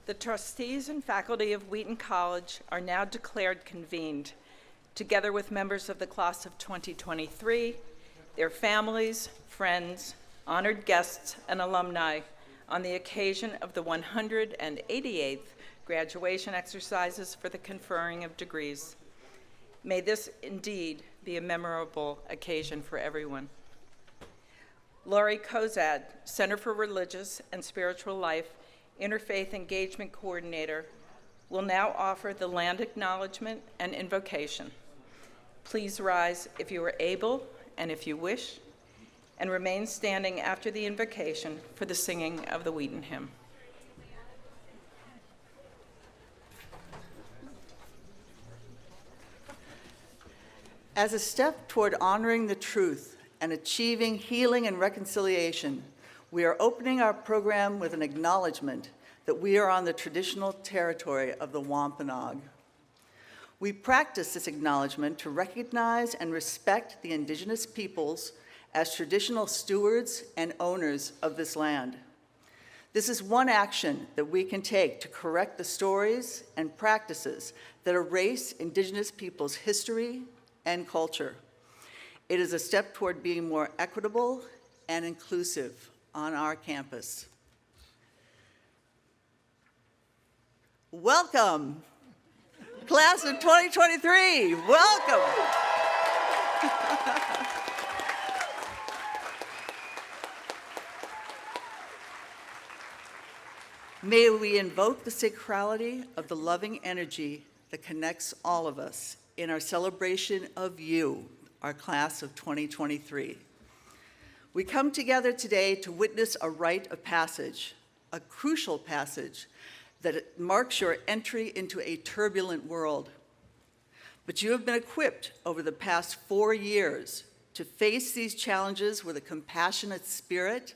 The trustees and faculty of Wheaton College are now declared convened, together with members of the class of 2023, their families, friends, honored guests, and alumni on the occasion of the 188th graduation exercises for the conferring of degrees. May this indeed be a memorable occasion for everyone. Laurie Kozad, Center for Religious and Spiritual Life, Interfaith Engagement Coordinator, will now offer the land acknowledgement and invocation. Please rise if you are able and if you wish, and remain standing after the invocation for the singing of the Wheaton hymn. As a step toward honoring the truth and achieving healing and reconciliation, we are opening our program with an acknowledgement that we are on the traditional territory of the Wampanoag. We practice this acknowledgement to recognize and respect the Indigenous peoples as traditional stewards and owners of this land. This is one action that we can take to correct the stories and practices that erase Indigenous peoples' history and culture. It is a step toward being more equitable and inclusive on our campus. Welcome, class of 2023, welcome. May we invoke the sacrality of the loving energy that connects all of us in our celebration of you, our class of 2023. We come together today to witness a rite of passage, a crucial passage that marks your entry into a turbulent world. But you have been equipped over the past 4 years to face these challenges with a compassionate spirit,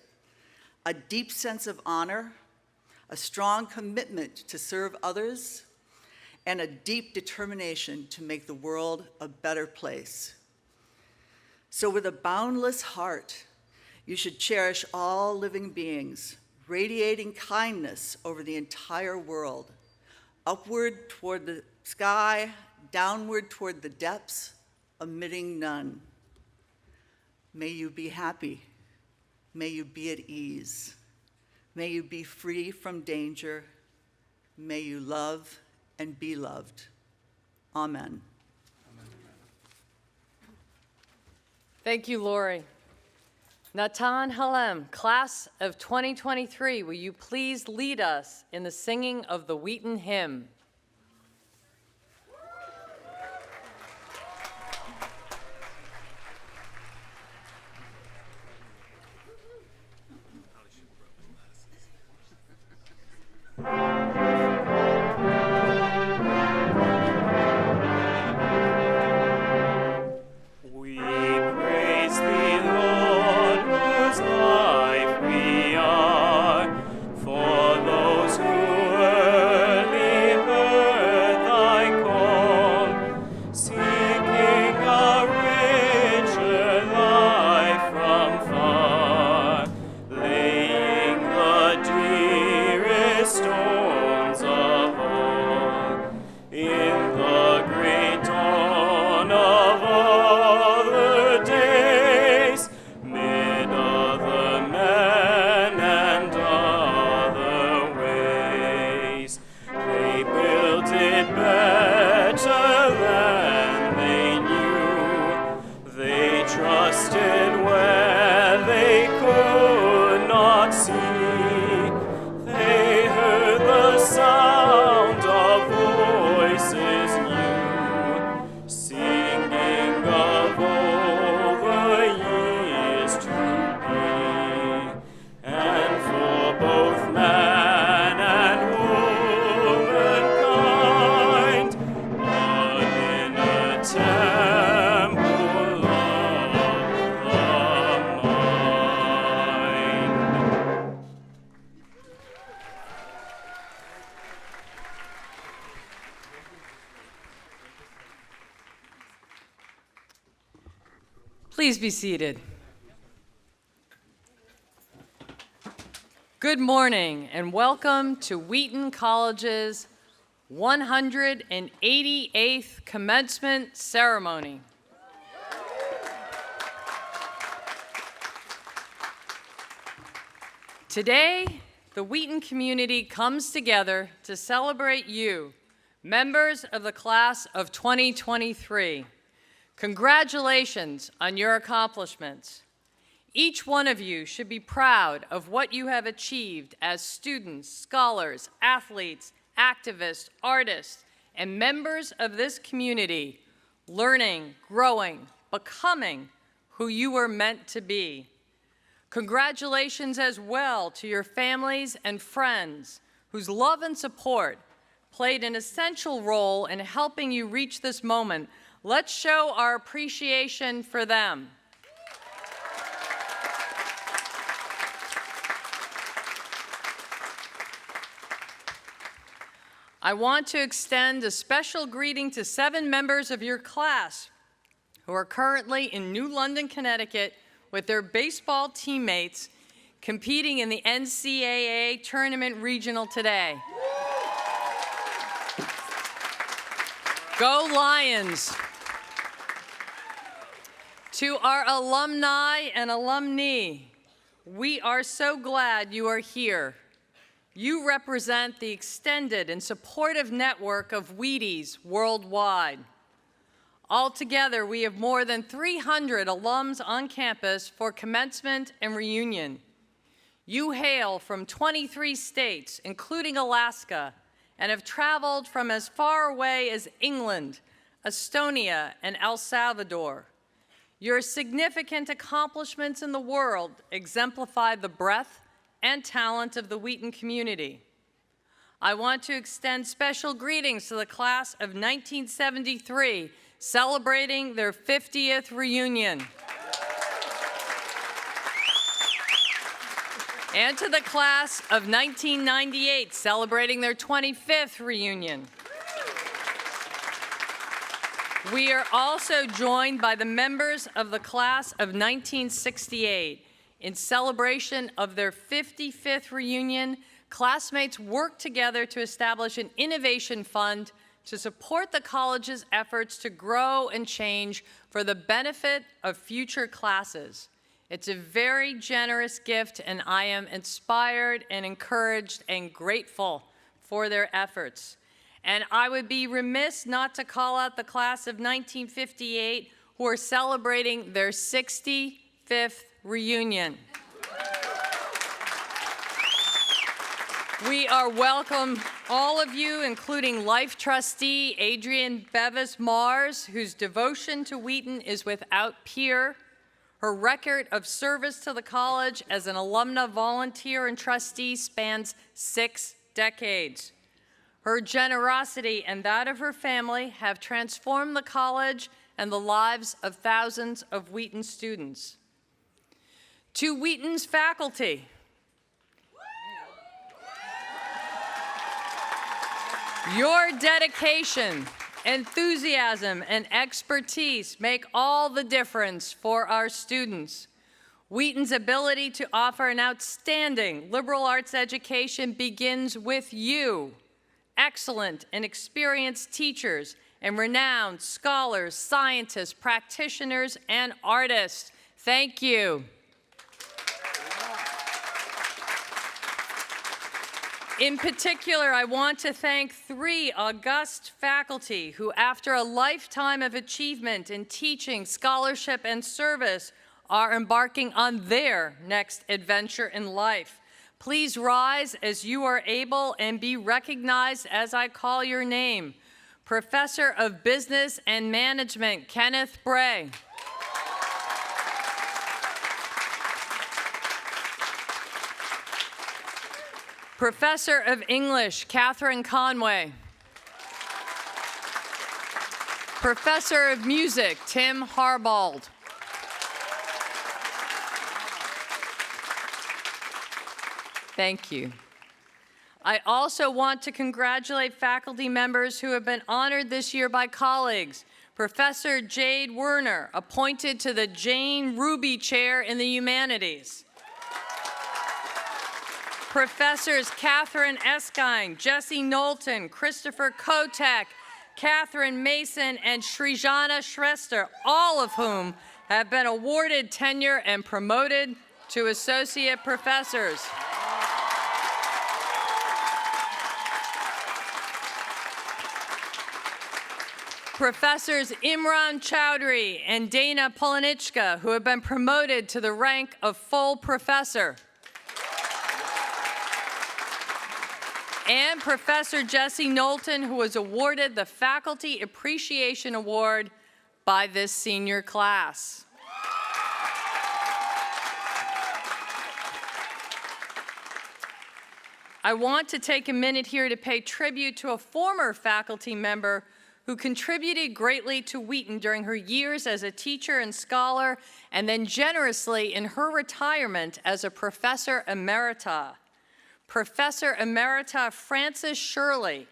a deep sense of honor, a strong commitment to serve others, and a deep determination to make the world a better place. So with a boundless heart, you should cherish all living beings, radiating kindness over the entire world, upward toward the sky, downward toward the depths, omitting none. May you be happy. May you be at ease. May you be free from danger. May you love and be loved. Amen. Thank you, Lori. Natan Halem, class of 2023, will you please lead us in the singing of the Wheaton hymn? Please be seated. Good morning and welcome to Wheaton College's 188th commencement ceremony. Today, the Wheaton community comes together to celebrate you, members of the class of 2023. Congratulations on your accomplishments. Each one of you should be proud of what you have achieved as students, scholars, athletes, activists, artists, and members of this community, learning, growing, becoming who you were meant to be. Congratulations as well to your families and friends whose love and support played an essential role in helping you reach this moment. Let's show our appreciation for them. I want to extend a special greeting to 7 members of your class who are currently in New London, Connecticut with their baseball teammates competing in the NCAA Tournament Regional today. Go Lions! To our alumni and alumni, we are so glad you are here. You represent the extended and supportive network of Wheaties worldwide. Altogether, we have more than 300 alums on campus for commencement and reunion. You hail from 23 states, including Alaska, and have traveled from as far away as England, Estonia, and El Salvador. Your significant accomplishments in the world exemplify the breadth and talent of the Wheaton community. I want to extend special greetings to the class of 1973, celebrating their 50th reunion. And to the class of 1998, celebrating their 25th reunion. We are also joined by the members of the class of 1968. In celebration of their 55th reunion, classmates worked together to establish an innovation fund to support the college's efforts to grow and change for the benefit of future classes. It's a very generous gift, and I am inspired and encouraged and grateful for their efforts. And I would be remiss not to call out the class of 1958 who are celebrating their 65th reunion. We are welcome all of you, including Life Trustee Adrienne Bevis-Mars, whose devotion to Wheaton is without peer. Her record of service to the college as an alumna, volunteer, and trustee spans 6 decades. Her generosity and that of her family have transformed the college and the lives of thousands of Wheaton students. To Wheaton's faculty, your dedication, enthusiasm, and expertise make all the difference for our students. Wheaton's ability to offer an outstanding liberal arts education begins with you, excellent and experienced teachers, and renowned scholars, scientists, practitioners, and artists. Thank you. In particular, I want to thank 3 august faculty who, after a lifetime of achievement in teaching, scholarship, and service, are embarking on their next adventure in life. Please rise as you are able and be recognized as I call your name. Professor of Business and Management, Kenneth Bray. Professor of English, Catherine Conway. Professor of Music, Tim Harbald. Thank you. I also want to congratulate faculty members who have been honored this year by colleagues. Professor Jade Werner, appointed to the Jane Ruby Chair in the Humanities. Professors Catherine Eskine, Jesse Knowlton, Christopher Kotek, Catherine Mason, and Srijana Shrestha, all of whom have been awarded tenure and promoted to associate professors. Professors Imran Chowdhury and Dana Polonichka, who have been promoted to the rank of full professor. And Professor Jesse Knowlton, who was awarded the Faculty Appreciation Award by this senior class. I want to take a minute here to pay tribute to a former faculty member who contributed greatly to Wheaton during her years as a teacher and scholar, and then generously in her retirement as a professor emerita. Professor emerita Frances Shirley,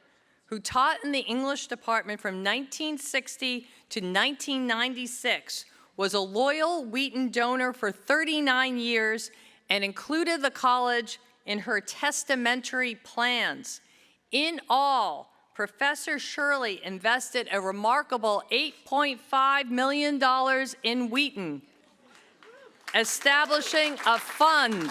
who taught in the English department from 1960 to 1996, was a loyal Wheaton donor for 39 years and included the college in her testamentary plans. In all, Professor Shirley invested a remarkable $8.5 million in Wheaton, establishing a fund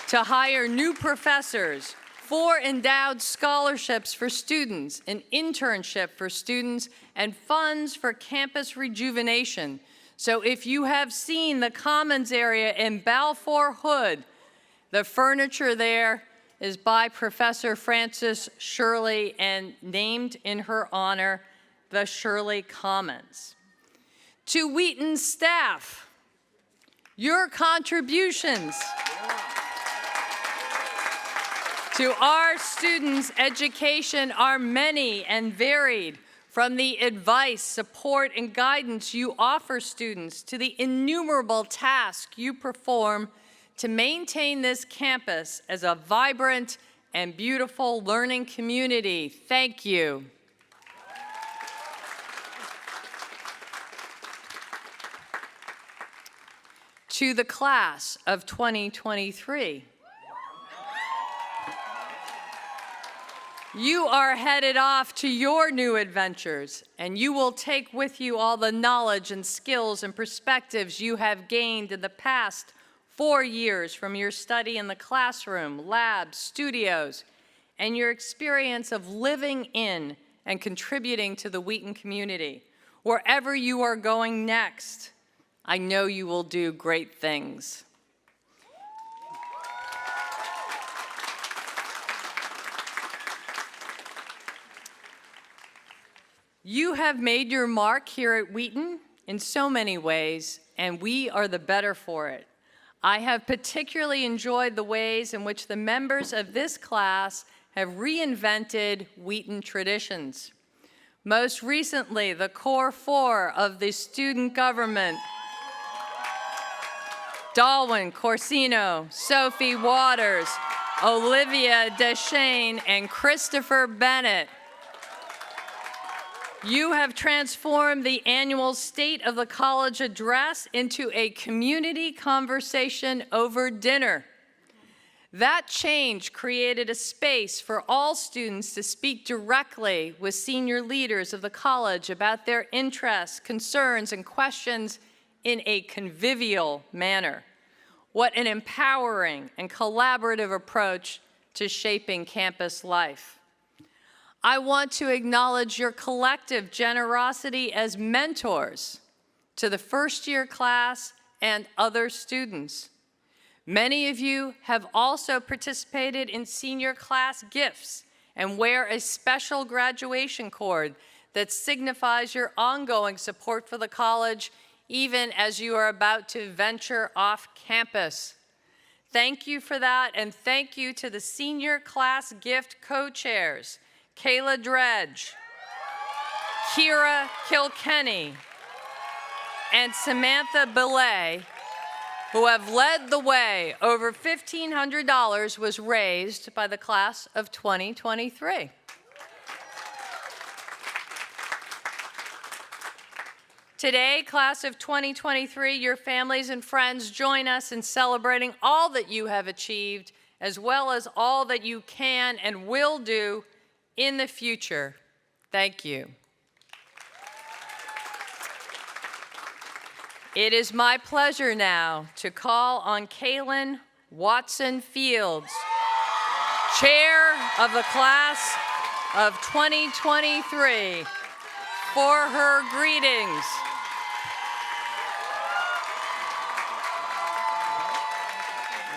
to hire new professors, 4 endowed scholarships for students, an internship for students, and funds for campus rejuvenation. So if you have seen the Commons area in Balfour Hood, the furniture there is by Professor Frances Shirley and named in her honor, the Shirley Commons. To Wheaton's staff, your contributions to our students' education are many and varied, from the advice, support, and guidance you offer students to the innumerable tasks you perform to maintain this campus as a vibrant and beautiful learning community. Thank you. To the class of 2023. You are headed off to your new adventures, and you will take with you all the knowledge and skills and perspectives you have gained in the past 4 years from your study in the classroom, labs, studios, and your experience of living in and contributing to the Wheaton community. Wherever you are going next, I know you will do great things. You have made your mark here at Wheaton in so many ways, and we are the better for it. I have particularly enjoyed the ways in which the members of this class have reinvented Wheaton traditions. Most recently, the core 4 of the student government, Dalwin Corsino, Sophie Waters, Olivia Deschênes, and Christopher Bennett. You have transformed the annual State of the College address into a community conversation over dinner. That change created a space for all students to speak directly with senior leaders of the college about their interests, concerns, and questions in a convivial manner. What an empowering and collaborative approach to shaping campus life. I want to acknowledge your collective generosity as mentors to the first-year class and other students. Many of you have also participated in senior class gifts and wear a special graduation cord that signifies your ongoing support for the college, even as you are about to venture off campus. Thank you for that, and thank you to the senior class gift co-chairs, Kayla Dredge, Kira Kilkenny, and Samantha Belay, who have led the way. Over $1,500 was raised by the class of 2023. Today, class of 2023, your families and friends join us in celebrating all that you have achieved as well as all that you can and will do in the future. Thank you. It is my pleasure now to call on Kaylin Watson Fields, Chair of the Class of 2023, for her greetings.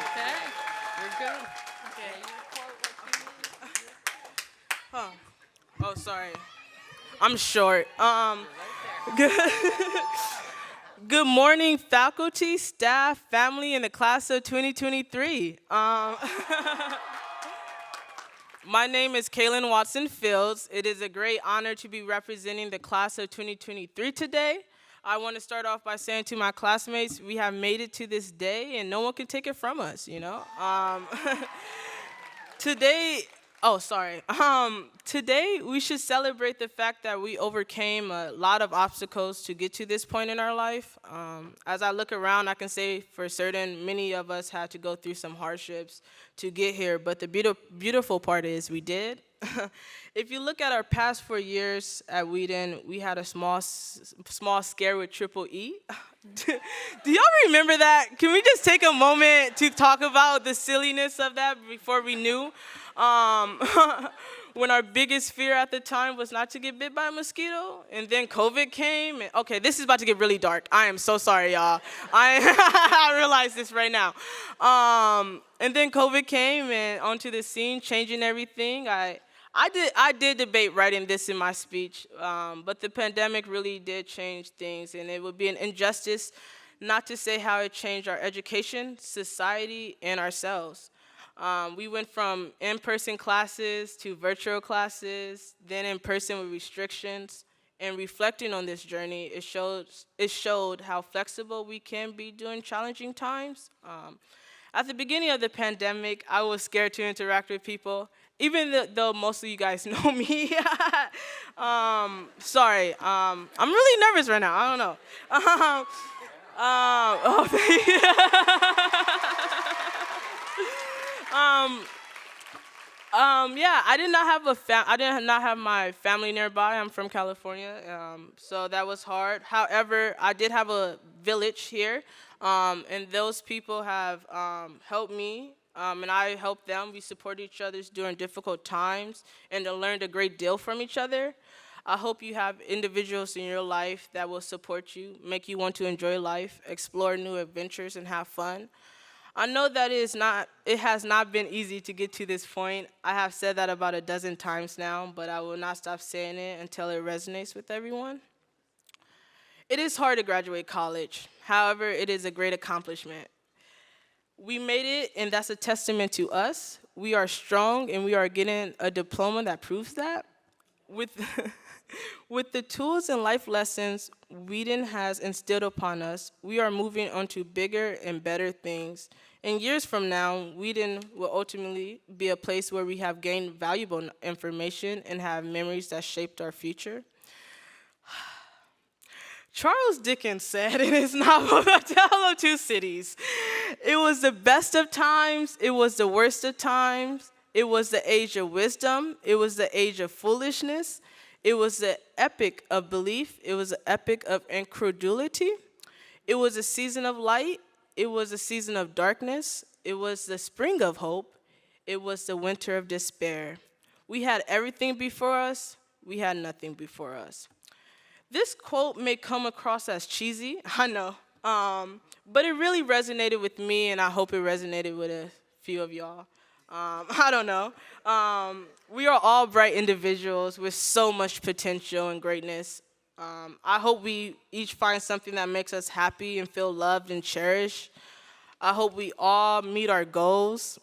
Okay, you're good. Oh, sorry. I'm short. Good morning, faculty, staff, family in the class of 2023. My name is Kaylin Watson Fields. It is a great honor to be representing the class of 2023 today. I want to start off by saying to my classmates, we have made it to this day, and no one can take it from us, you know? Today we should celebrate the fact that we overcame a lot of obstacles to get to this point in our life. As I look around, I can say for certain many of us had to go through some hardships to get here, but the beautiful part is we did. If you look at our past 4 years at Wheaton, we had a small scare with Triple E. Do y'all remember that? Can we just take a moment to talk about the silliness of that before we knew? When our biggest fear at the time was not to get bit by a mosquito, and then COVID came. Okay, this is about to get really dark. I am so sorry, y'all. I realize this right now. And then COVID came and onto the scene, changing everything. I did debate writing this in my speech, but the pandemic really did change things, and it would be an injustice not to say how it changed our education, society, and ourselves. We went from in-person classes to virtual classes, then in-person with restrictions. And reflecting on this journey, it showed how flexible we can be during challenging times. At the beginning of the pandemic, I was scared to interact with people, even though most of you guys know me. Sorry, I'm really nervous right now. I don't know. Yeah, I did not have my family nearby. I'm from California, so that was hard. However, I did have a village here, and those people have helped me, and I helped them. We support each other during difficult times, and learned a great deal from each other. I hope you have individuals in your life that will support you, make you want to enjoy life, explore new adventures, and have fun. I know that it has not been easy to get to this point. I have said that about a dozen times now, but I will not stop saying it until it resonates with everyone. It is hard to graduate college. However, it is a great accomplishment. We made it, and that's a testament to us. We are strong, and we are getting a diploma that proves that. With the tools and life lessons Wheaton has instilled upon us, we are moving on to bigger and better things. In years from now, Wheaton will ultimately be a place where we have gained valuable information and have memories that shaped our future. Charles Dickens said in his novel, The Tale of Two Cities, it was the best of times, it was the worst of times, it was the age of wisdom, it was the age of foolishness, it was the epic of belief, it was the epic of incredulity, it was a season of light, it was a season of darkness, it was the spring of hope, it was the winter of despair. We had everything before us, we had nothing before us. This quote may come across as cheesy, I know, but it really resonated with me, and I hope it resonated with a few of y'all. I don't know. We are all bright individuals with so much potential and greatness. I hope we each find something that makes us happy and feel loved and cherished. I hope we all meet our goals.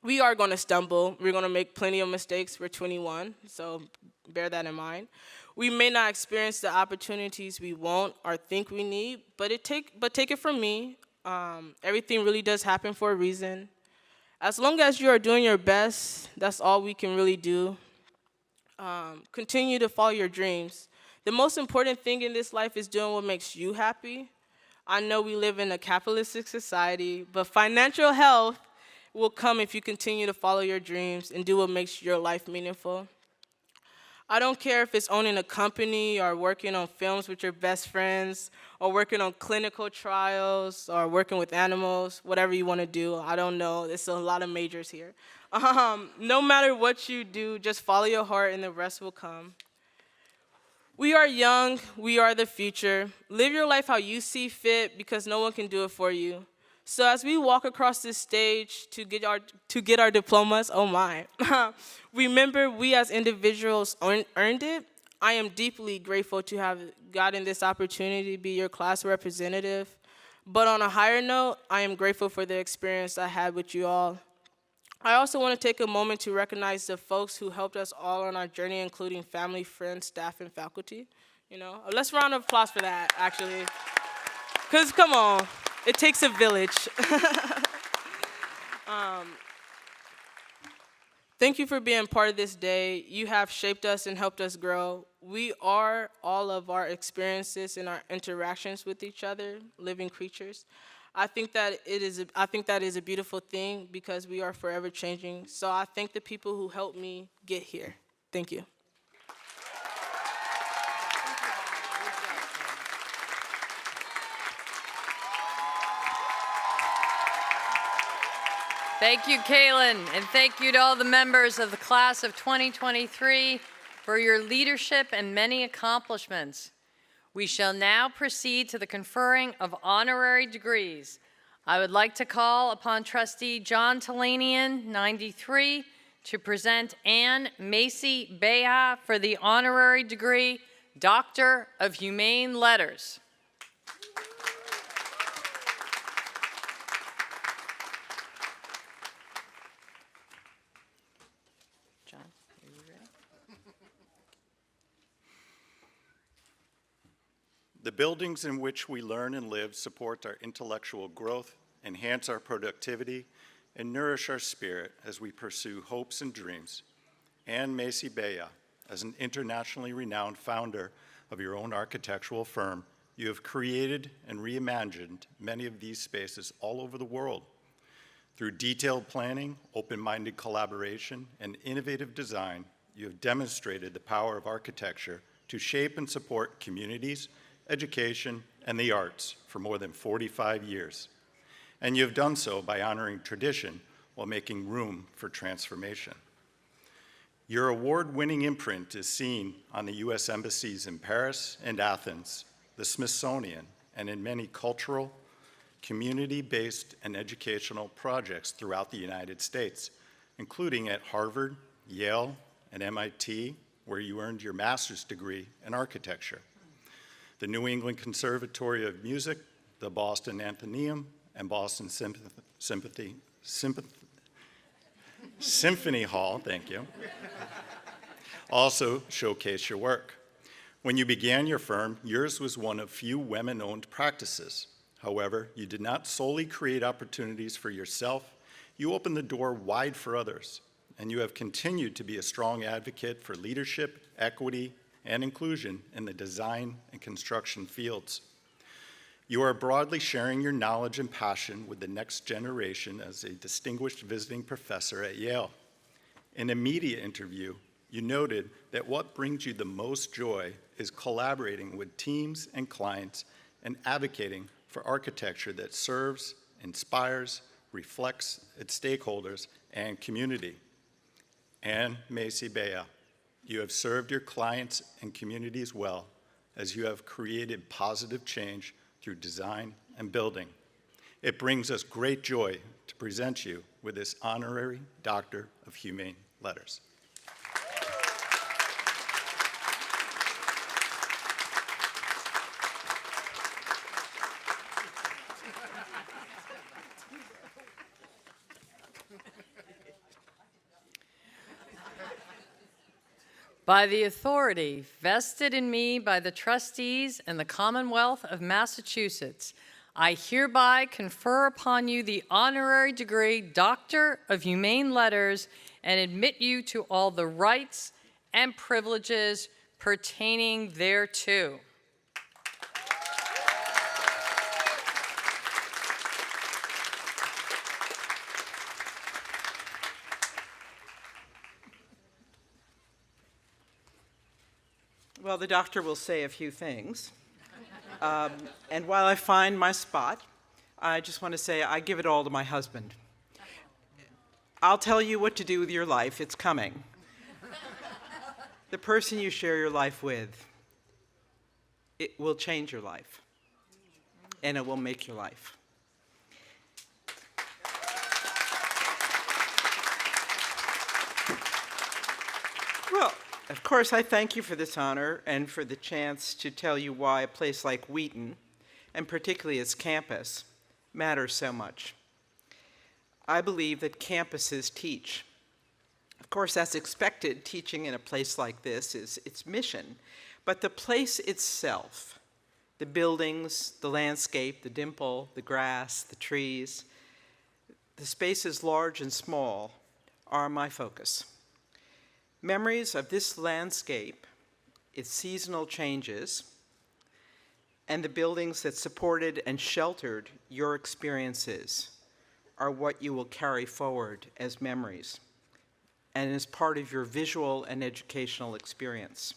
We are going to stumble. We're going to make plenty of mistakes. We're 21, so bear that in mind. We may not experience the opportunities we want or think we need, but take it from me. Everything really does happen for a reason. As long as you are doing your best, that's all we can really do. Continue to follow your dreams. The most important thing in this life is doing what makes you happy. I know we live in a capitalistic society, but financial health will come if you continue to follow your dreams and do what makes your life meaningful. I don't care if it's owning a company or working on films with your best friends or working on clinical trials or working with animals, whatever you want to do. I don't know. There's a lot of majors here. No matter what you do, just follow your heart and the rest will come. We are young. We are the future. Live your life how you see fit because no one can do it for you. So as we walk across this stage to get our diplomas, oh my, remember we as individuals earned it. I am deeply grateful to have gotten this opportunity to be your class representative. But on a higher note, I am grateful for the experience I had with you all. I also want to take a moment to recognize the folks who helped us all on our journey, including family, friends, staff, and faculty. Let's round of applause for that, actually. Because come on. It takes a village. Thank you for being part of this day. You have shaped us and helped us grow. We are all of our experiences and our interactions with each other, living creatures. I think that is a beautiful thing because we are forever changing. So I thank the people who helped me get here. Thank you. Thank you, Kaylin, and thank you to all the members of the class of 2023 for your leadership and many accomplishments. We shall now proceed to the conferring of honorary degrees. I would like to call upon Trustee John Talanian, 93, to present Ann Macy Bea for the honorary degree, Doctor of Humane Letters. The buildings in which we learn and live support our intellectual growth, enhance our productivity, and nourish our spirit as we pursue hopes and dreams. Ann Macy Bea, as an internationally renowned founder of your own architectural firm, you have created and reimagined many of these spaces all over the world. Through detailed planning, open-minded collaboration, and innovative design, you have demonstrated the power of architecture to shape and support communities, education, and the arts for more than 45 years. And you have done so by honoring tradition while making room for transformation. Your award-winning imprint is seen on the U.S. embassies in Paris and Athens, the Smithsonian, and in many cultural, community-based, and educational projects throughout the United States, including at Harvard, Yale, and MIT, where you earned your master's degree in architecture, the New England Conservatory of Music, the Boston Athenaeum, and Boston Symphony Hall, thank you, also showcase your work. When you began your firm, yours was one of few women-owned practices. However, you did not solely create opportunities for yourself, you opened the door wide for others, and you have continued to be a strong advocate for leadership, equity, and inclusion in the design and construction fields. You are broadly sharing your knowledge and passion with the next generation as a distinguished visiting professor at Yale. In a media interview, you noted that what brings you the most joy is collaborating with teams and clients and advocating for architecture that serves, inspires, reflects its stakeholders and community. Ann Macy Bea, you have served your clients and communities well as you have created positive change through design and building. It brings us great joy to present you with this honorary Doctor of Humane Letters. By the authority vested in me by the trustees and the Commonwealth of Massachusetts, I hereby confer upon you the honorary degree Doctor of Humane Letters and admit you to all the rights and privileges pertaining thereto. Well, the doctor will say a few things. And while I find my spot, I just want to say I give it all to my husband. I'll tell you what to do with your life. It's coming. The person you share your life with, it will change your life, and it will make your life. Well, of course, I thank you for this honor and for the chance to tell you why a place like Wheaton, and particularly its campus, matters so much. I believe that campuses teach. Of course, as expected, teaching in a place like this is its mission, but the place itself, the buildings, the landscape, the dimple, the grass, the trees, the spaces large and small are my focus. Memories of this landscape, its seasonal changes, and the buildings that supported and sheltered your experiences are what you will carry forward as memories and as part of your visual and educational experience.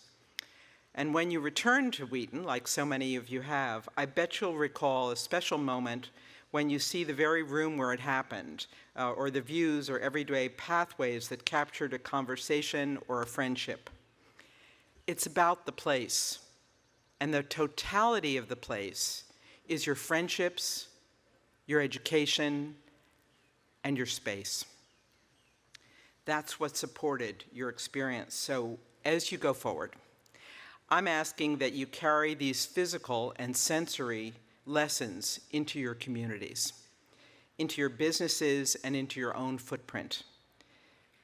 And when you return to Wheaton, like so many of you have, I bet you'll recall a special moment when you see the very room where it happened, or the views or everyday pathways that captured a conversation or a friendship. It's about the place, and the totality of the place is your friendships, your education, and your space. That's what supported your experience. So as you go forward, I'm asking that you carry these physical and sensory lessons into your communities, into your businesses, and into your own footprint.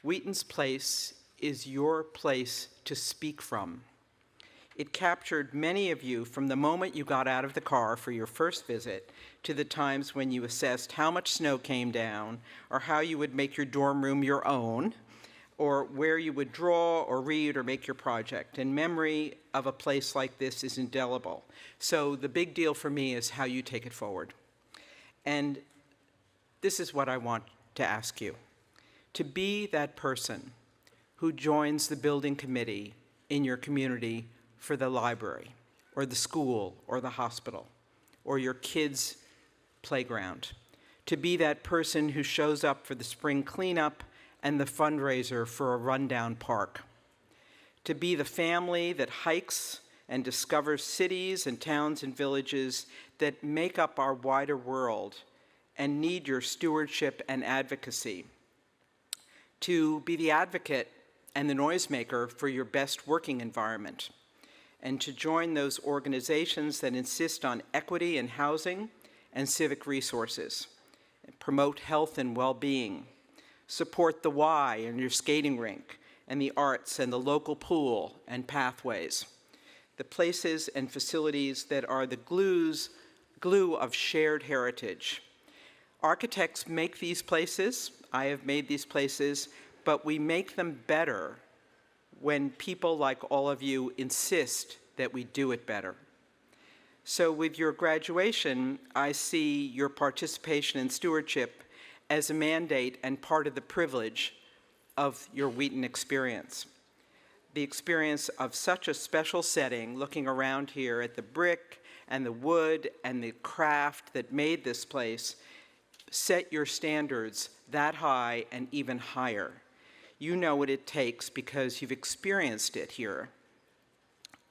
Wheaton's place is your place to speak from. It captured many of you from the moment you got out of the car for your first visit to the times when you assessed how much snow came down, or how you would make your dorm room your own, or where you would draw or read or make your project. And memory of a place like this is indelible. So the big deal for me is how you take it forward. And this is what I want to ask you: to be that person who joins the building committee in your community for the library, or the school, or the hospital, or your kids' playground. To be that person who shows up for the spring cleanup and the fundraiser for a rundown park. To be the family that hikes and discovers cities and towns and villages that make up our wider world and need your stewardship and advocacy. To be the advocate and the noisemaker for your best working environment, and to join those organizations that insist on equity in housing and civic resources, and promote health and well-being, support the Y and your skating rink, and the arts and the local pool and pathways, the places and facilities that are the glue of shared heritage. Architects make these places, I have made these places, but we make them better when people like all of you insist that we do it better. So with your graduation, I see your participation in stewardship as a mandate and part of the privilege of your Wheaton experience. The experience of such a special setting, looking around here at the brick and the wood and the craft that made this place, set your standards that high and even higher. You know what it takes because you've experienced it here.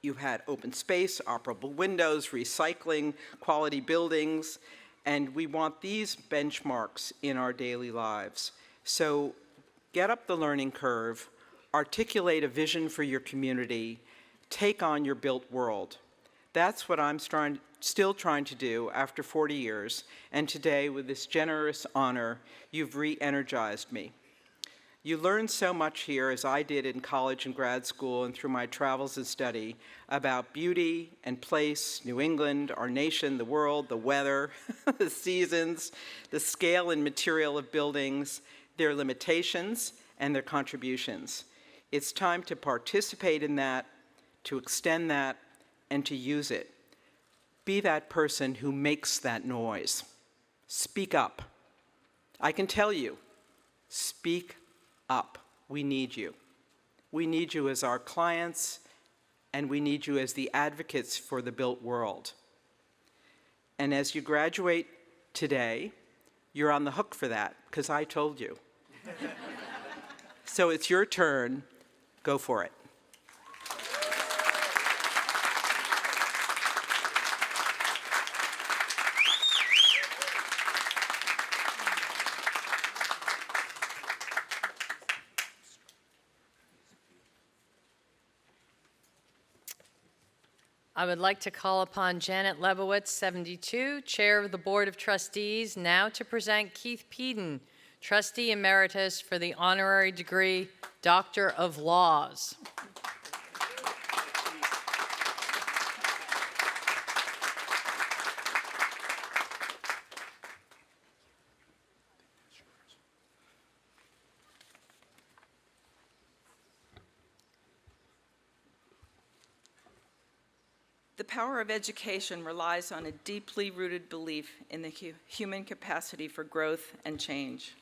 You've had open space, operable windows, recycling, quality buildings, and we want these benchmarks in our daily lives. So get up the learning curve, articulate a vision for your community, take on your built world. That's what I'm still trying to do after 40 years, and today, with this generous honor, you've re-energized me. You learn so much here, as I did in college and grad school and through my travels and study, about beauty and place, New England, our nation, the world, the weather, the seasons, the scale and material of buildings, their limitations, and their contributions. It's time to participate in that, to extend that, and to use it. Be that person who makes that noise. Speak up. I can tell you, speak up. We need you. We need you as our clients and we need you as the advocates for the built world. And as you graduate today, you're on the hook for that, because I told you. So it's your turn. Go for it. I would like to call upon Janet Lebowitz, 72, Chair of the Board of Trustees, now to present Keith Peden, Trustee Emeritus for the honorary degree Doctor of Laws. The power of education relies on a deeply rooted belief in the human capacity for growth and change.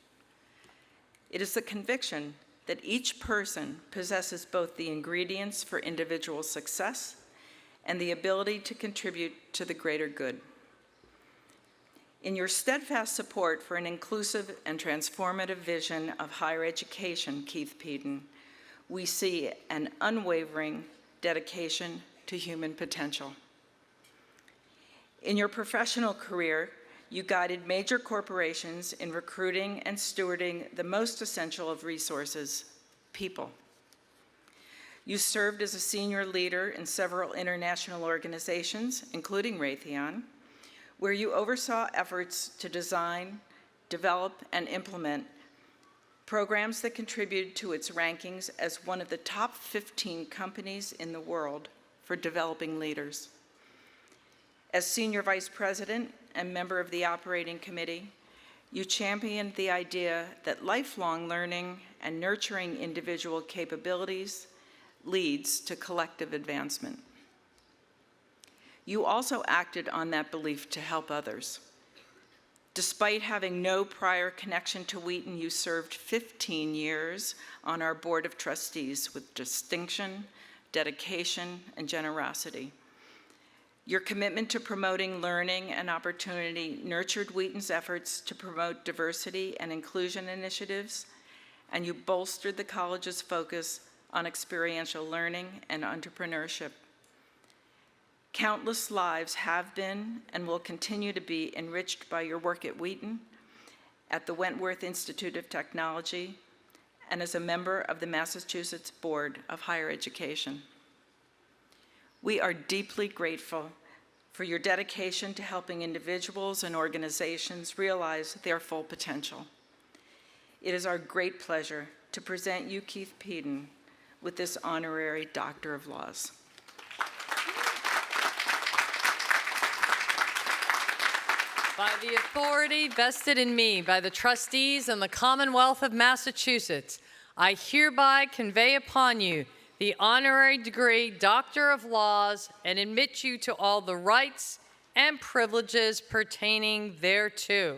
It is the conviction that each person possesses both the ingredients for individual success and the ability to contribute to the greater good. In your steadfast support for an inclusive and transformative vision of higher education, Keith Peden, we see an unwavering dedication to human potential. In your professional career, you guided major corporations in recruiting and stewarding the most essential of resources, people. You served as a senior leader in several international organizations, including Raytheon, where you oversaw efforts to design, develop, and implement programs that contributed to its rankings as one of the top 15 companies in the world for developing leaders. As Senior Vice President and member of the Operating Committee, you championed the idea that lifelong learning and nurturing individual capabilities leads to collective advancement. You also acted on that belief to help others. Despite having no prior connection to Wheaton, you served 15 years on our Board of Trustees with distinction, dedication, and generosity. Your commitment to promoting learning and opportunity nurtured Wheaton's efforts to promote diversity and inclusion initiatives, and you bolstered the college's focus on experiential learning and entrepreneurship. Countless lives have been and will continue to be enriched by your work at Wheaton, at the Wentworth Institute of Technology, and as a member of the Massachusetts Board of Higher Education. We are deeply grateful for your dedication to helping individuals and organizations realize their full potential. It is our great pleasure to present you, Keith Peden, with this honorary Doctor of Laws. By the authority vested in me by the trustees and the Commonwealth of Massachusetts, I hereby convey upon you the honorary degree Doctor of Laws and admit you to all the rights and privileges pertaining thereto.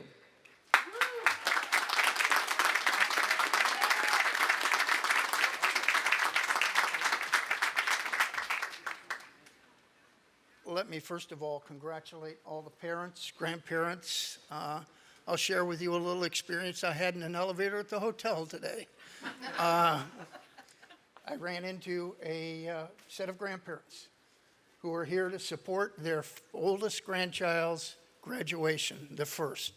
Let me first of all congratulate all the parents, grandparents. I'll share with you a little experience I had in an elevator at the hotel today. I ran into a set of grandparents who were here to support their oldest grandchild's graduation, the first.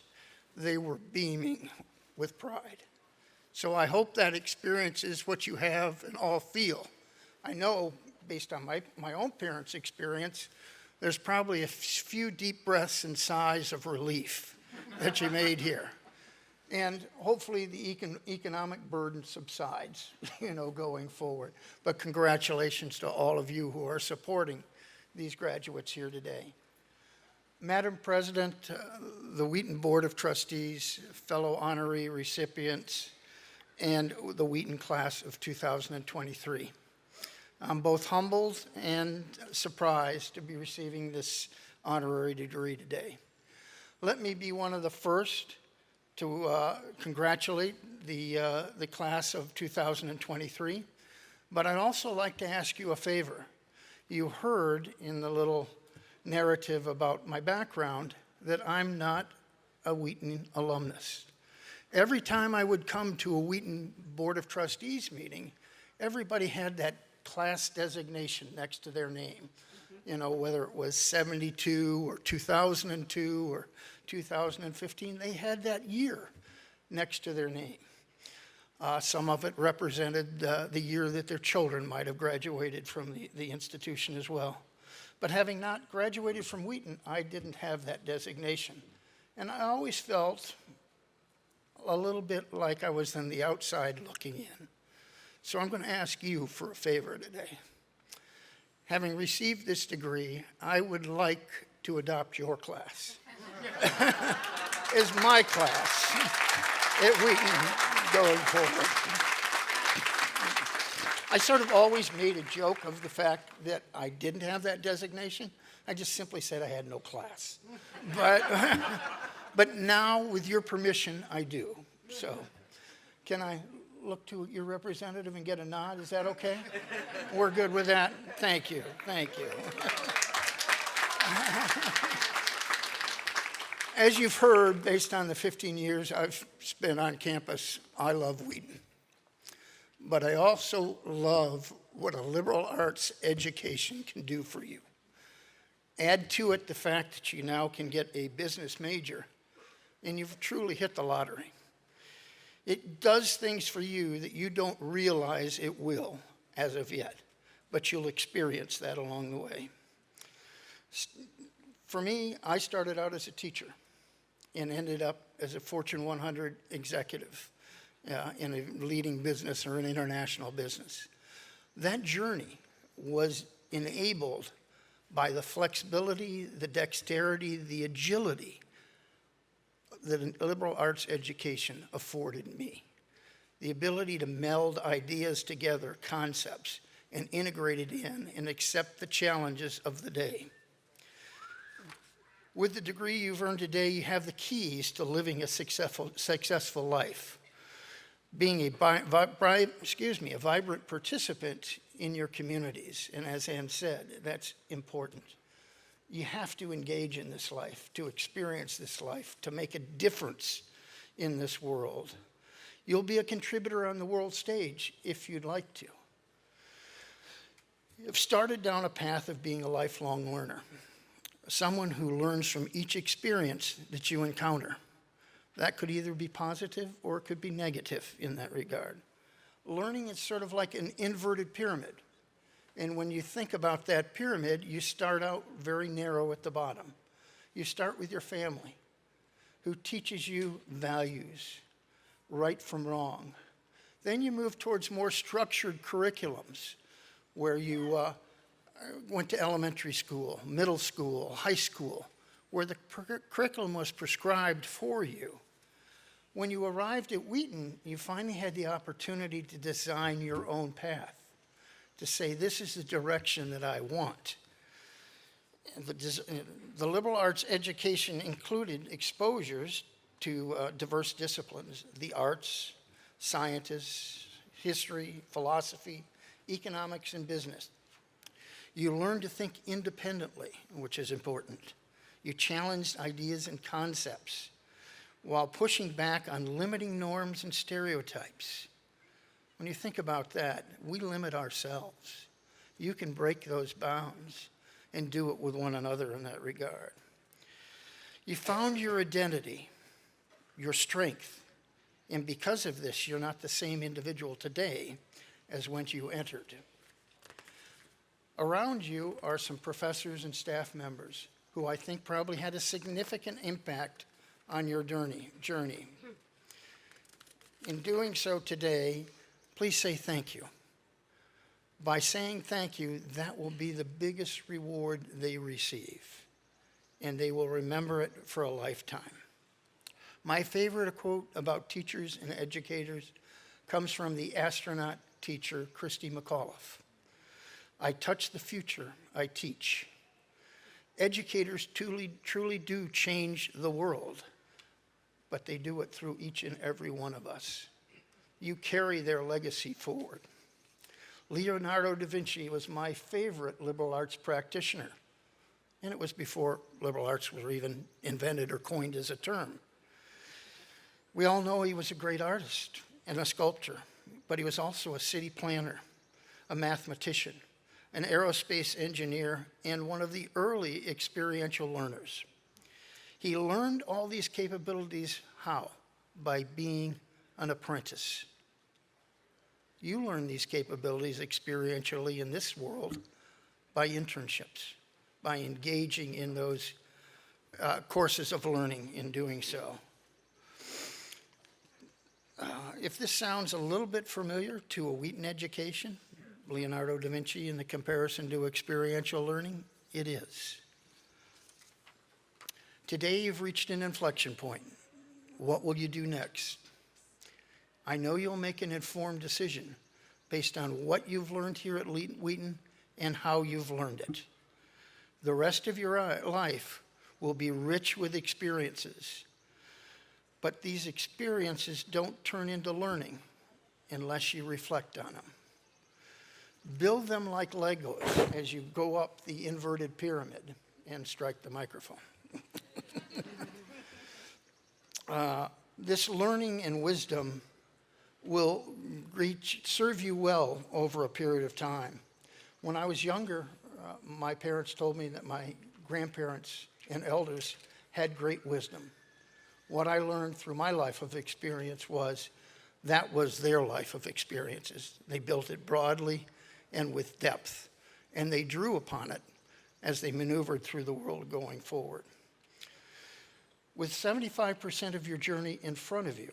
They were beaming with pride. So I hope that experience is what you have and all feel. I know, based on my own parents' experience, there's probably a few deep breaths and sighs of relief that you made here. And hopefully the economic burden subsides, going forward. But congratulations to all of you who are supporting these graduates here today. Madam President, the Wheaton Board of Trustees, fellow honoree recipients, and the Wheaton class of 2023. I'm both humbled and surprised to be receiving this honorary degree today. Let me be one of the first to congratulate the class of 2023, but I'd also like to ask you a favor. You heard in the little narrative about my background that I'm not a Wheaton alumnus. Every time I would come to a Wheaton Board of Trustees meeting, everybody had that class designation next to their name. You know, whether it was 72 or 2002 or 2015, they had that year next to their name. Some of it represented the year that their children might have graduated from the institution as well. But having not graduated from Wheaton, I didn't have that designation. And I always felt a little bit like I was on the outside looking in. So I'm going to ask you for a favor today. Having received this degree, I would like to adopt your class as my class at Wheaton going forward. I sort of always made a joke of the fact that I didn't have that designation. I just simply said I had no class. But now, with your permission, I do. So, can I look to your representative and get a nod? Is that okay? We're good with that? Thank you. Thank you. As you've heard, based on the 15 years I've spent on campus, I love Wheaton. But I also love what a liberal arts education can do for you. Add to it the fact that you now can get a business major, and you've truly hit the lottery. It does things for you that you don't realize it will as of yet, but you'll experience that along the way. For me, I started out as a teacher and ended up as a Fortune 100 executive in a leading business or an international business. That journey was enabled by the flexibility, the dexterity, the agility that a liberal arts education afforded me. The ability to meld ideas together, concepts, and integrate it in and accept the challenges of the day. With the degree you've earned today, you have the keys to living a successful life. Being a vibrant participant in your communities. And as Ann said, that's important. You have to engage in this life, to experience this life, to make a difference in this world. You'll be a contributor on the world stage if you'd like to. You've started down a path of being a lifelong learner, someone who learns from each experience that you encounter. That could either be positive or it could be negative in that regard. Learning is sort of like an inverted pyramid. And when you think about that pyramid, you start out very narrow at the bottom. You start with your family, who teaches you values, right from wrong. Then you move towards more structured curriculums, where you went to elementary school, middle school, high school, where the curriculum was prescribed for you. When you arrived at Wheaton, you finally had the opportunity to design your own path, to say, this is the direction that I want. The liberal arts education included exposures to diverse disciplines, the arts, sciences, history, philosophy, economics, and business. You learned to think independently, which is important. You challenged ideas and concepts while pushing back on limiting norms and stereotypes. When you think about that, we limit ourselves. You can break those bounds and do it with one another in that regard. You found your identity, your strength, and because of this, you're not the same individual today as when you entered. Around you are some professors and staff members who I think probably had a significant impact on your journey. In doing so today, please say thank you. By saying thank you, that will be the biggest reward they receive, and they will remember it for a lifetime. My favorite quote about teachers and educators comes from the astronaut teacher, Christy McAuliffe. I touch the future, I teach. Educators truly do change the world, but they do it through each and every one of us. You carry their legacy forward. Leonardo da Vinci was my favorite liberal arts practitioner, and it was before liberal arts were even invented or coined as a term. We all know he was a great artist and a sculptor, but he was also a city planner, a mathematician, an aerospace engineer, and one of the early experiential learners. He learned all these capabilities how? By being an apprentice. You learn these capabilities experientially in this world by internships, by engaging in those courses of learning in doing so. If this sounds a little bit familiar to a Wheaton education, Leonardo da Vinci in the comparison to experiential learning, it is. Today you've reached an inflection point. What will you do next? I know you'll make an informed decision based on what you've learned here at Wheaton and how you've learned it. The rest of your life will be rich with experiences, but these experiences don't turn into learning unless you reflect on them. Build them like Legos as you go up the inverted pyramid and strike the microphone. This learning and wisdom will serve you well over a period of time. When I was younger, my parents told me that my grandparents and elders had great wisdom. What I learned through my life of experience was that was their life of experiences. They built it broadly and with depth, and they drew upon it as they maneuvered through the world going forward. With 75% of your journey in front of you,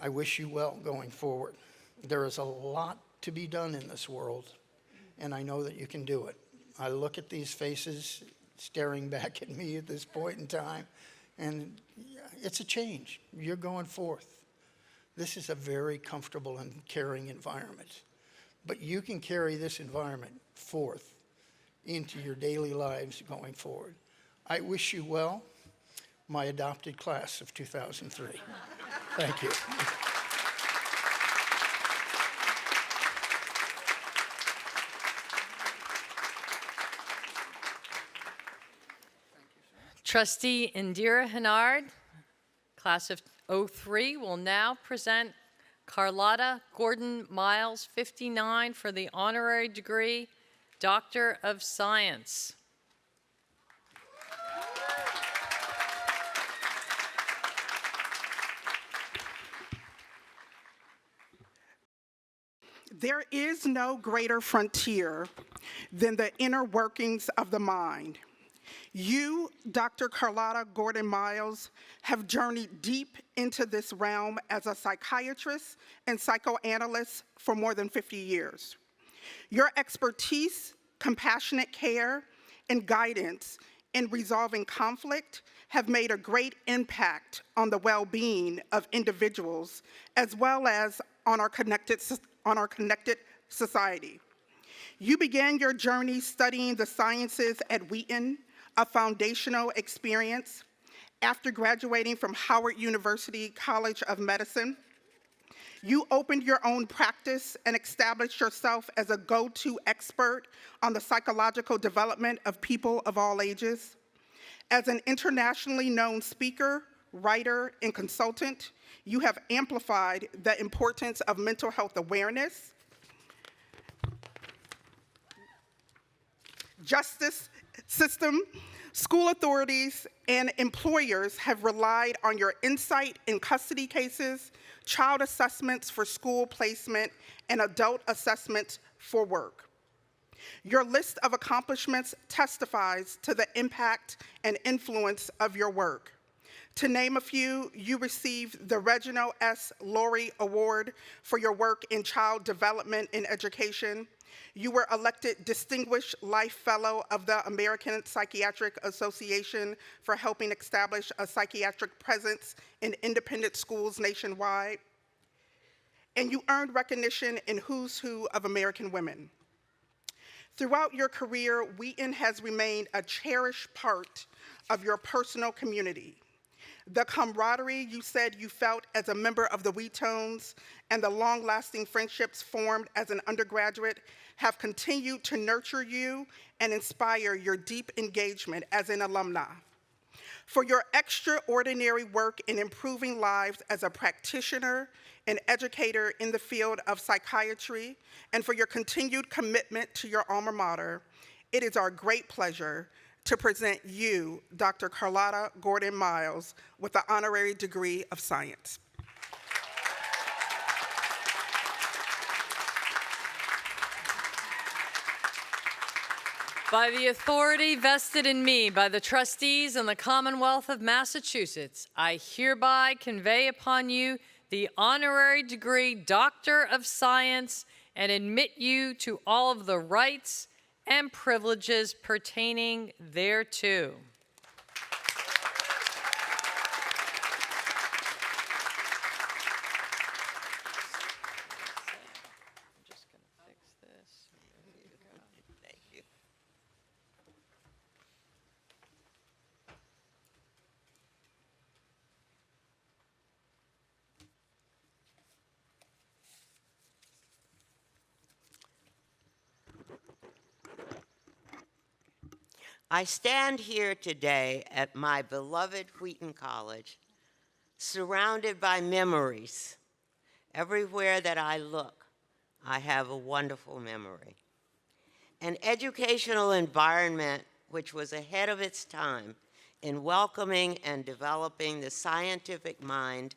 I wish you well going forward. There is a lot to be done in this world, and I know that you can do it. I look at these faces staring back at me at this point in time, and it's a change. You're going forth. This is a very comfortable and caring environment, but you can carry this environment forth into your daily lives going forward. I wish you well, my adopted class of 2003. Thank you. Trustee Indira Hennard, class of '03, will now present Carlotta Gordon Miles, 59, for the honorary degree, Doctor of Science. There is no greater frontier than the inner workings of the mind. You, Dr. Carlotta Gordon Miles, have journeyed deep into this realm as a psychiatrist and psychoanalyst for more than 50 years. Your expertise, compassionate care, and guidance in resolving conflict have made a great impact on the well-being of individuals as well as on our connected society. You began your journey studying the sciences at Wheaton, a foundational experience. After graduating from Howard University College of Medicine, you opened your own practice and established yourself as a go-to expert on the psychological development of people of all ages. As an internationally known speaker, writer, and consultant, you have amplified the importance of mental health awareness, justice system, school authorities, and employers have relied on your insight in custody cases, child assessments for school placement, and adult assessments for work. Your list of accomplishments testifies to the impact and influence of your work. To name a few, you received the Reginald S. Laurie Award for your work in child development and education. You were elected Distinguished Life Fellow of the American Psychiatric Association for helping establish a psychiatric presence in independent schools nationwide. And you earned recognition in Who's Who of American Women. Throughout your career, Wheaton has remained a cherished part of your personal community. The camaraderie you said you felt as a member of the Wheatons and the long-lasting friendships formed as an undergraduate have continued to nurture you and inspire your deep engagement as an alumni. For your extraordinary work in improving lives as a practitioner and educator in the field of psychiatry, and for your continued commitment to your alma mater, it is our great pleasure to present you, Dr. Carlotta Gordon Miles, with the honorary degree of science. By the authority vested in me by the trustees and the Commonwealth of Massachusetts, I hereby convey upon you the honorary degree Doctor of Science and admit you to all of the rights and privileges pertaining thereto. I stand here today at my beloved Wheaton College, surrounded by memories. Everywhere that I look, I have a wonderful memory. An educational environment which was ahead of its time in welcoming and developing the scientific mind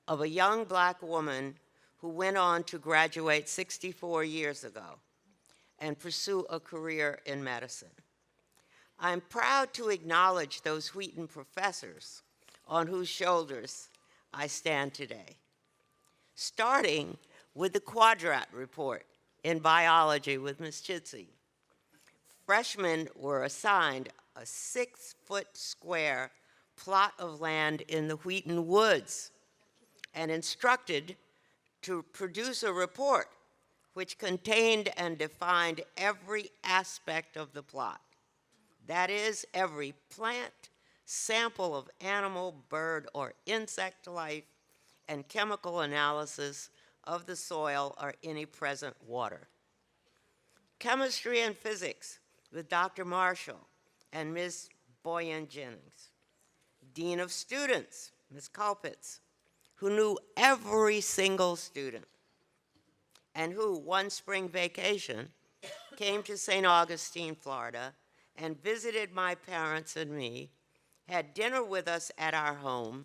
of a young Black woman who went on to graduate 64 years ago and pursue a career in medicine. I'm proud to acknowledge those Wheaton professors on whose shoulders I stand today, starting with the Quadrat Report in biology with Ms. Chitsey. Freshmen were assigned a 6-foot square plot of land in the Wheaton Woods and instructed to produce a report which contained and defined every aspect of the plot. That is, every plant, sample of animal, bird, or insect life, and chemical analysis of the soil or any present water. Chemistry and physics with Dr. Marshall and Ms. Boyan Jennings. Dean of Students, Ms. Culpitz, who knew every single student and who, one spring vacation, came to St. Augustine, Florida, and visited my parents and me, had dinner with us at our home,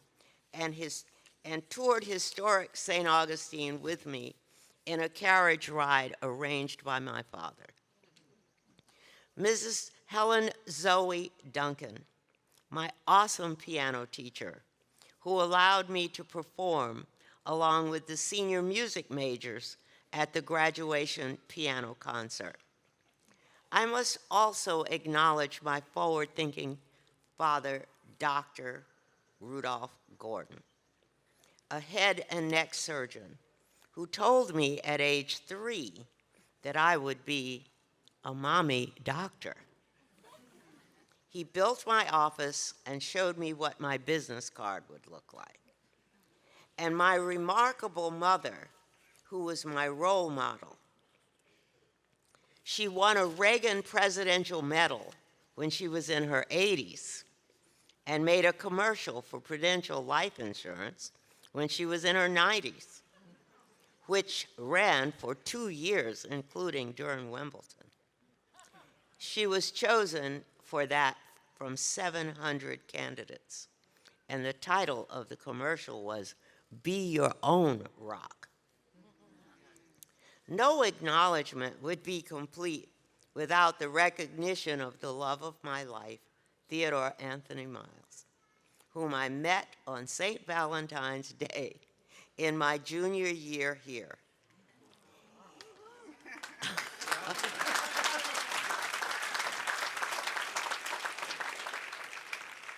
and toured historic St. Augustine with me in a carriage ride arranged by my father. Mrs. Helen Zoe Duncan, my awesome piano teacher, who allowed me to perform along with the senior music majors at the graduation piano concert. I must also acknowledge my forward-thinking father, Dr. Rudolph Gordon, a head and neck surgeon who told me at age 3 that I would be a mommy doctor. He built my office and showed me what my business card would look like. And my remarkable mother, who was my role model, she won a Reagan Presidential Medal when she was in her 80s and made a commercial for Prudential Life Insurance when she was in her 90s, which ran for 2 years, including during Wimbledon. She was chosen for that from 700 candidates, and the title of the commercial was "Be Your Own Rock." No acknowledgement would be complete without the recognition of the love of my life, Theodore Anthony Miles, whom I met on St. Valentine's Day in my junior year here.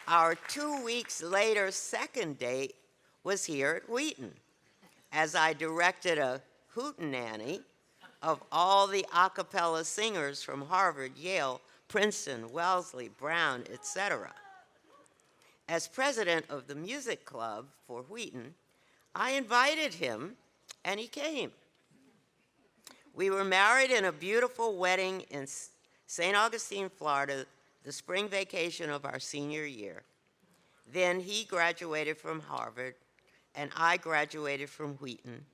Our 2 weeks later second date was here at Wheaton, as I directed a hootenanny of all the a cappella singers from Harvard, Yale, Princeton, Wellesley, Brown, etc. As president of the music club for Wheaton, I invited him, and he came. We were married in a beautiful wedding in St. Augustine, Florida, the spring vacation of our senior year. Then he graduated from Harvard, and I graduated from Wheaton,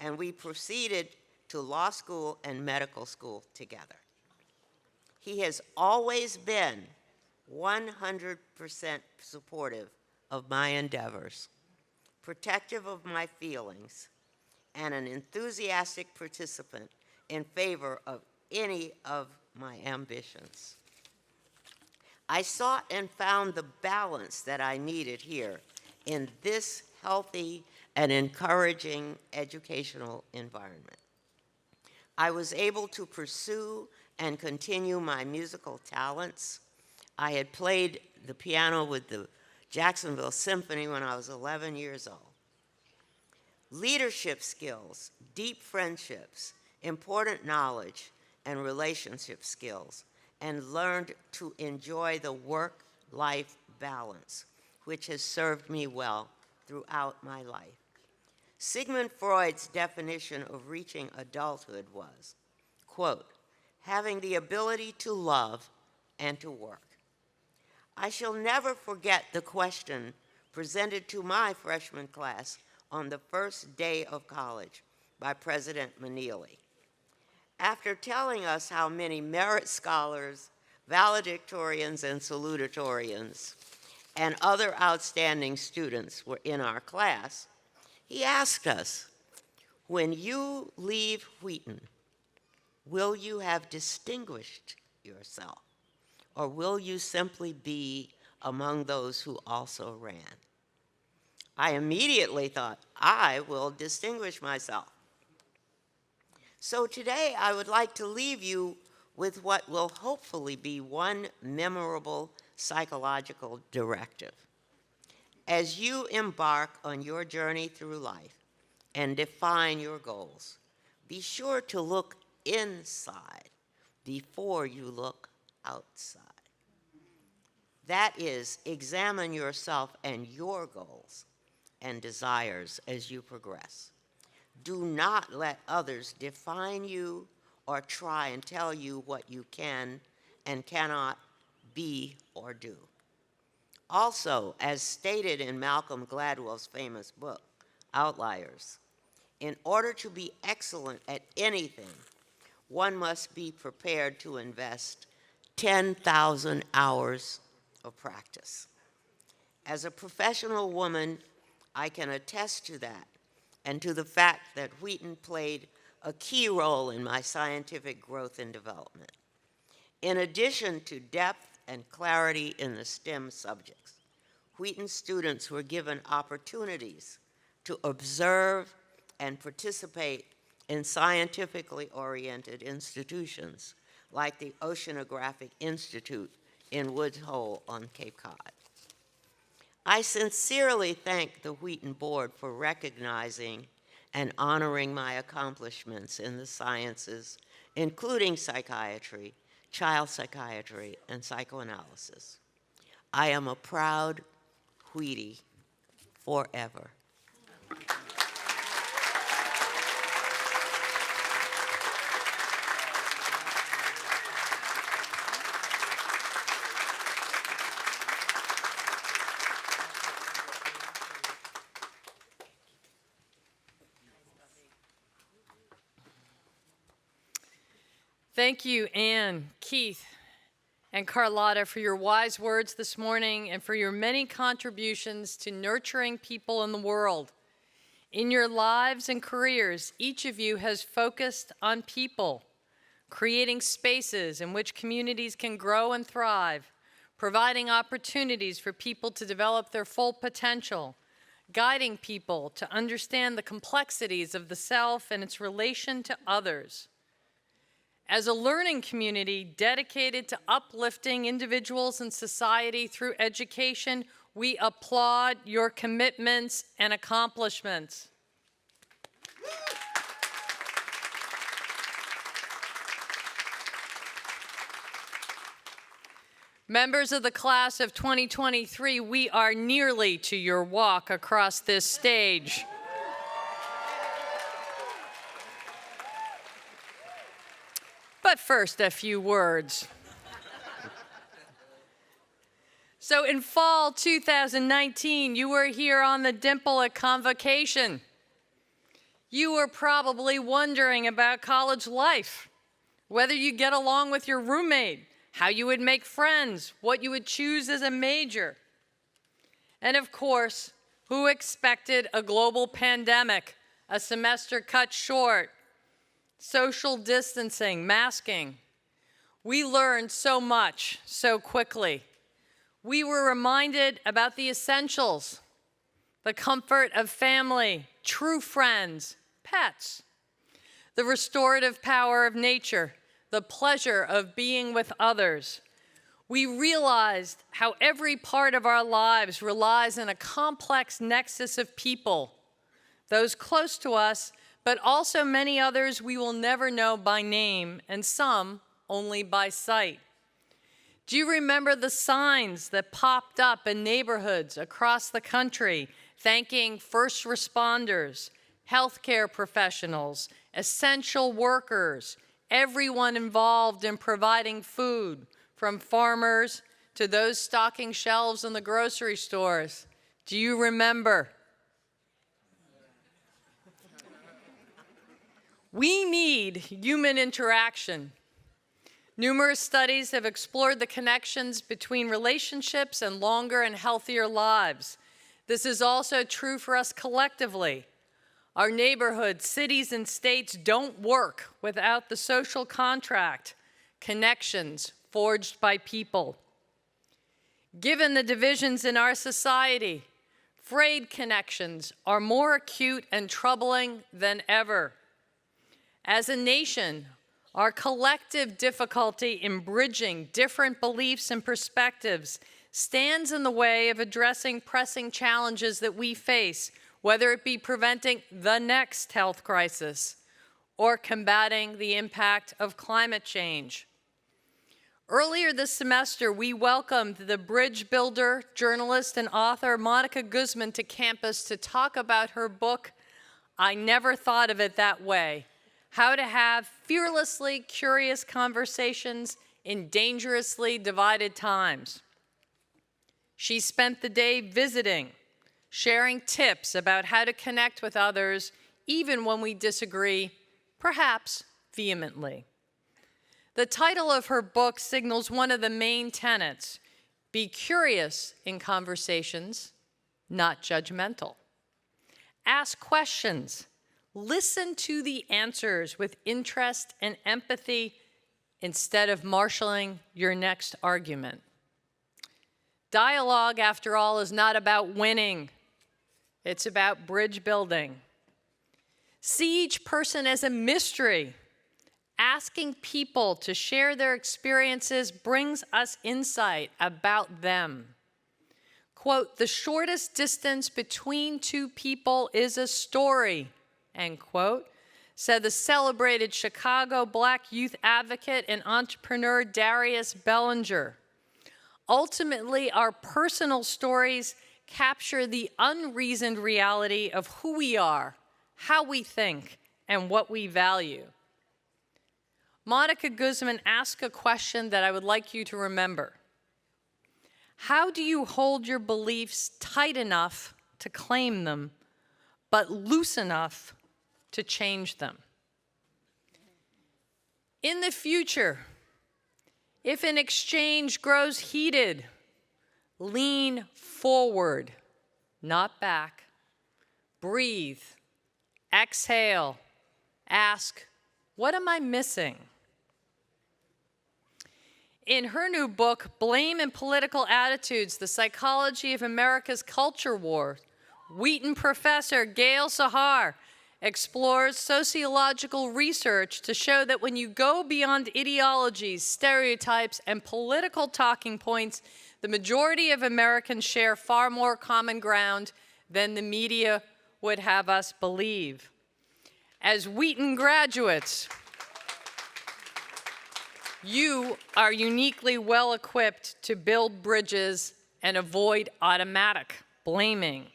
and we proceeded to law school and medical school together. He has always been 100% supportive of my endeavors, protective of my feelings, and an enthusiastic participant in favor of any of my ambitions. I sought and found the balance that I needed here in this healthy and encouraging educational environment. I was able to pursue and continue my musical talents. I had played the piano with the Jacksonville Symphony when I was 11 years old. Leadership skills, deep friendships, important knowledge, and relationship skills, and learned to enjoy the work-life balance, which has served me well throughout my life. Sigmund Freud's definition of reaching adulthood was, quote, having the ability to love and to work. I shall never forget the question presented to my freshman class on the first day of college by President Meneely. After telling us how many merit scholars, valedictorians, and salutatorians, and other outstanding students were in our class, he asked us, when you leave Wheaton, will you have distinguished yourself, or will you simply be among those who also ran? I immediately thought, I will distinguish myself. So today I would like to leave you with what will hopefully be one memorable psychological directive. As you embark on your journey through life and define your goals, be sure to look inside before you look outside. That is, examine yourself and your goals and desires as you progress. Do not let others define you or try and tell you what you can and cannot be or do. Also, as stated in Malcolm Gladwell's famous book, Outliers, in order to be excellent at anything, one must be prepared to invest 10,000 hours of practice. As a professional woman, I can attest to that and to the fact that Wheaton played a key role in my scientific growth and development. In addition to depth and clarity in the STEM subjects, Wheaton students were given opportunities to observe and participate in scientifically oriented institutions like the Oceanographic Institute in Woods Hole on Cape Cod. I sincerely thank the Wheaton Board for recognizing and honoring my accomplishments in the sciences, including psychiatry, child psychiatry, and psychoanalysis. I am a proud Wheatie forever. Thank you, Anne, Keith, and Carlotta, for your wise words this morning and for your many contributions to nurturing people in the world. In your lives and careers, each of you has focused on people, creating spaces in which communities can grow and thrive, providing opportunities for people to develop their full potential, guiding people to understand the complexities of the self and its relation to others. As a learning community dedicated to uplifting individuals and society through education, we applaud your commitments and accomplishments. Members of the class of 2023, we are nearly to your walk across this stage. But first, a few words. So in fall 2019, you were here on the Dimple at convocation. You were probably wondering about college life, whether you get along with your roommate, how you would make friends, what you would choose as a major. And of course, who expected a global pandemic, a semester cut short, social distancing, masking? We learned so much so quickly. We were reminded about the essentials, the comfort of family, true friends, pets, the restorative power of nature, the pleasure of being with others. We realized how every part of our lives relies on a complex nexus of people, those close to us, but also many others we will never know by name, and some only by sight. Do you remember the signs that popped up in neighborhoods across the country thanking first responders, healthcare professionals, essential workers, everyone involved in providing food, from farmers to those stocking shelves in the grocery stores? Do you remember? We need human interaction. Numerous studies have explored the connections between relationships and longer and healthier lives. This is also true for us collectively. Our neighborhoods, cities, and states don't work without the social contract, connections forged by people. Given the divisions in our society, frayed connections are more acute and troubling than ever. As a nation, our collective difficulty in bridging different beliefs and perspectives stands in the way of addressing pressing challenges that we face, whether it be preventing the next health crisis or combating the impact of climate change. Earlier this semester, we welcomed the bridge builder, journalist, and author Monica Guzman to campus to talk about her book, I Never Thought of It That Way: How to Have Fearlessly Curious Conversations in Dangerously Divided Times. She spent the day visiting, sharing tips about how to connect with others, even when we disagree, perhaps vehemently. The title of her book signals one of the main tenets: be curious in conversations, not judgmental. Ask questions. Listen to the answers with interest and empathy instead of marshaling your next argument. Dialogue, after all, is not about winning. It's about bridge building. See each person as a mystery. Asking people to share their experiences brings us insight about them. Quote, the shortest distance between two people is a story, end quote, said the celebrated Chicago Black youth advocate and entrepreneur Darius Bellinger. Ultimately, our personal stories capture the unreasoned reality of who we are, how we think, and what we value. Monica Guzman asked a question that I would like you to remember. How do you hold your beliefs tight enough to claim them, but loose enough to change them? In the future, if an exchange grows heated, lean forward, not back. Breathe, exhale, ask, what am I missing? In her new book, Blame and Political Attitudes, The Psychology of America's Culture War, Wheaton professor Gail Sahar explores sociological research to show that when you go beyond ideologies, stereotypes, and political talking points, the majority of Americans share far more common ground than the media would have us believe. As Wheaton graduates, You are uniquely well equipped to build bridges and avoid automatic blaming.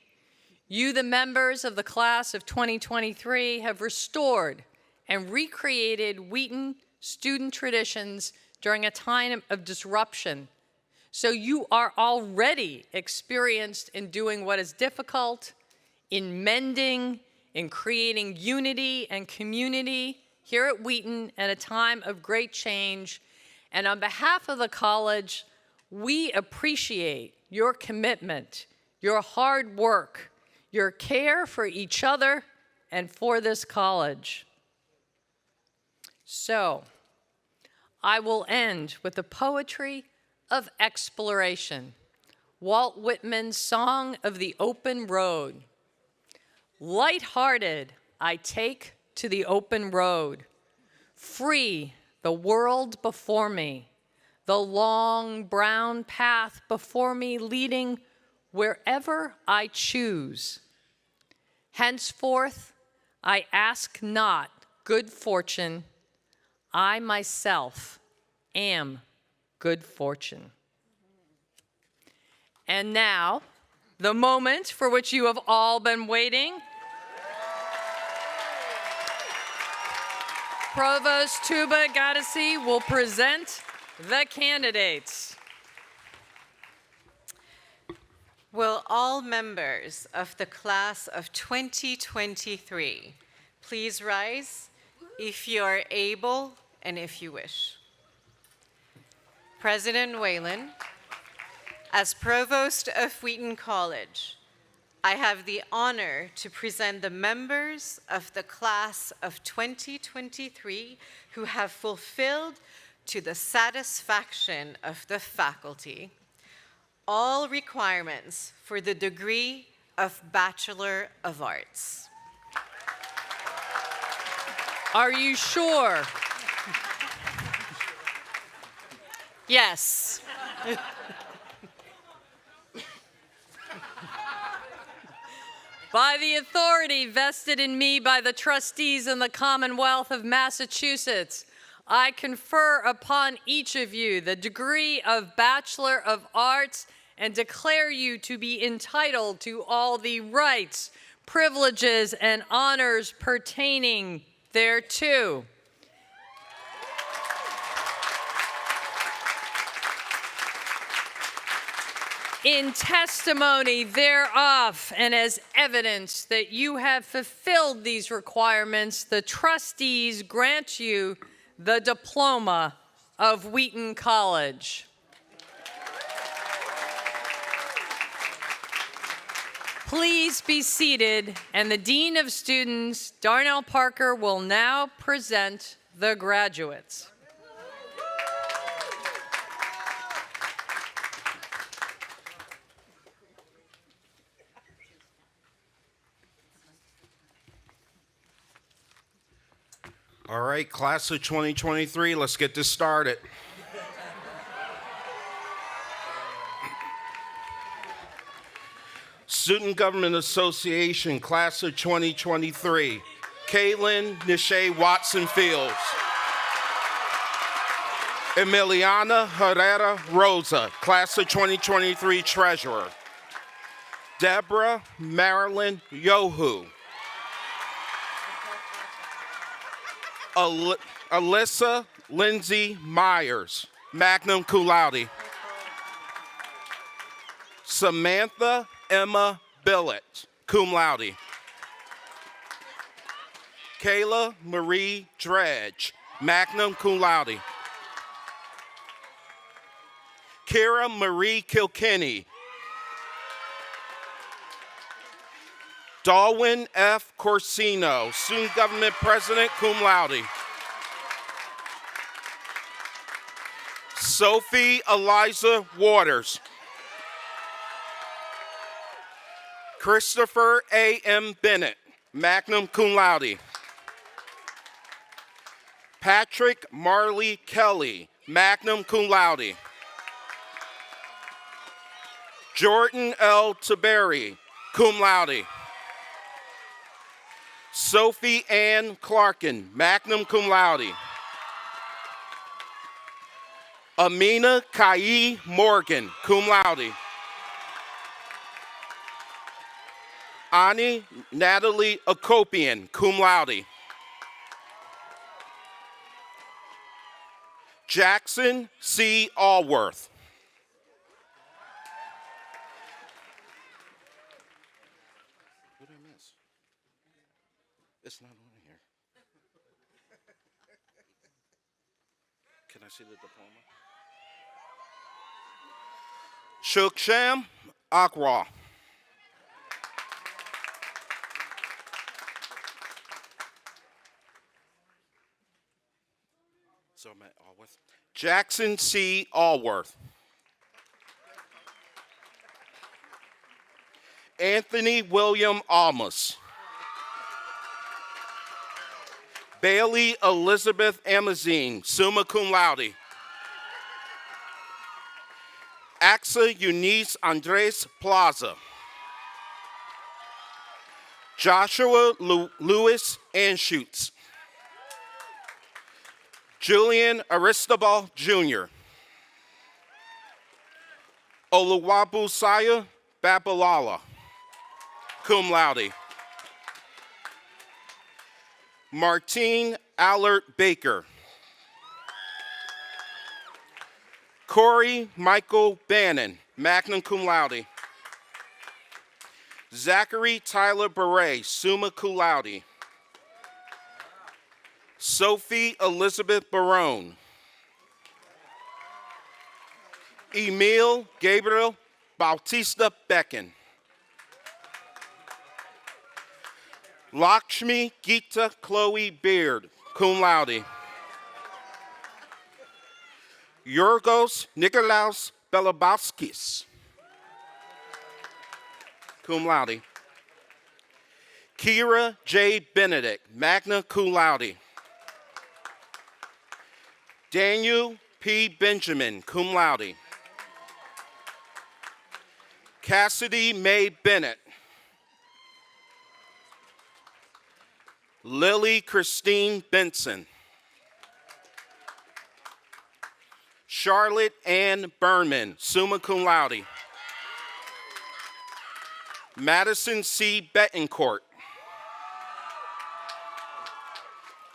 You, the members of the class of 2023, have restored and recreated Wheaton student traditions during a time of disruption. So you are already experienced in doing what is difficult, in mending, in creating unity and community here at Wheaton at a time of great change. And on behalf of the college, we appreciate your commitment, your hard work, your care for each other and for this college. So, I will end with the poetry of exploration, Walt Whitman's Song of the Open Road. Light-hearted, I take to the open road, free the world before me, the long brown path before me leading wherever I choose. Henceforth, I ask not good fortune, I myself am good fortune. And now, the moment for which you have all been waiting. Provost Tuba Gaddisy will present the candidates. Will all members of the class of 2023 please rise if you are able and if you wish. President Whalen, as Provost of Wheaton College, I have the honor to present the members of the class of 2023 who have fulfilled to the satisfaction of the faculty all requirements for the degree of Bachelor of Arts. Are you sure? Yes. By the authority vested in me by the trustees in the Commonwealth of Massachusetts, I confer upon each of you the degree of Bachelor of Arts and declare you to be entitled to all the rights, privileges, and honors pertaining thereto. In testimony thereof, and as evidence that you have fulfilled these requirements, the trustees grant you the diploma of Wheaton College. Please be seated, and the Dean of Students, Darnell Parker, will now present the graduates. All right, class of 2023, let's get this started. Student Government Association, class of 2023, Kaylin Nishay Watson Fields. Emiliana Herrera Rosa, class of 2023 treasurer. Deborah Marilyn Yohu. Alyssa Lindsay Myers, magna cum laude. Samantha Emma Billett, cum laude. Kayla Marie Dredge, magna cum laude. Kira Marie Kilkenny. Darwin F. Corsino, student government president, cum laude. Sophie Eliza Waters. Christopher A.M. Bennett, magna cum laude. Patrick Marley Kelly, magna cum laude. Jordan L. Taberi, cum laude. Sophie Ann Clarkin, magna cum laude. Amina Kai Morgan, cum laude. Ani Natalie Akopian, cum laude. Jackson C. Allworth. What did I miss? It's not on here. Can I see the diploma? Shuksham Akra. So I'm at Allworth. Jackson C. Allworth. Anthony William Almus. Bailey Elizabeth Amazine, summa cum laude. Axa Eunice Andres Plaza. Joshua Lewis Anschutz. Julian Aristobal Jr. Oluwabusaya Babalala, cum laude. Martine Allert Baker. Corey Michael Bannon, magna cum laude. Zachary Tyler Beret, summa cum laude. Sophie Elizabeth Barone. Emil Gabriel Bautista Becken. Lakshmi Gita Chloe Beard, cum laude. Yorgos Nikolaos Belobowskis, cum laude. Kira J. Benedict, magna cum laude. Daniel P. Benjamin, cum laude. Cassidy Mae Bennett. Lily Christine Benson. Charlotte Ann Berman, summa cum laude. Madison C. Betancourt.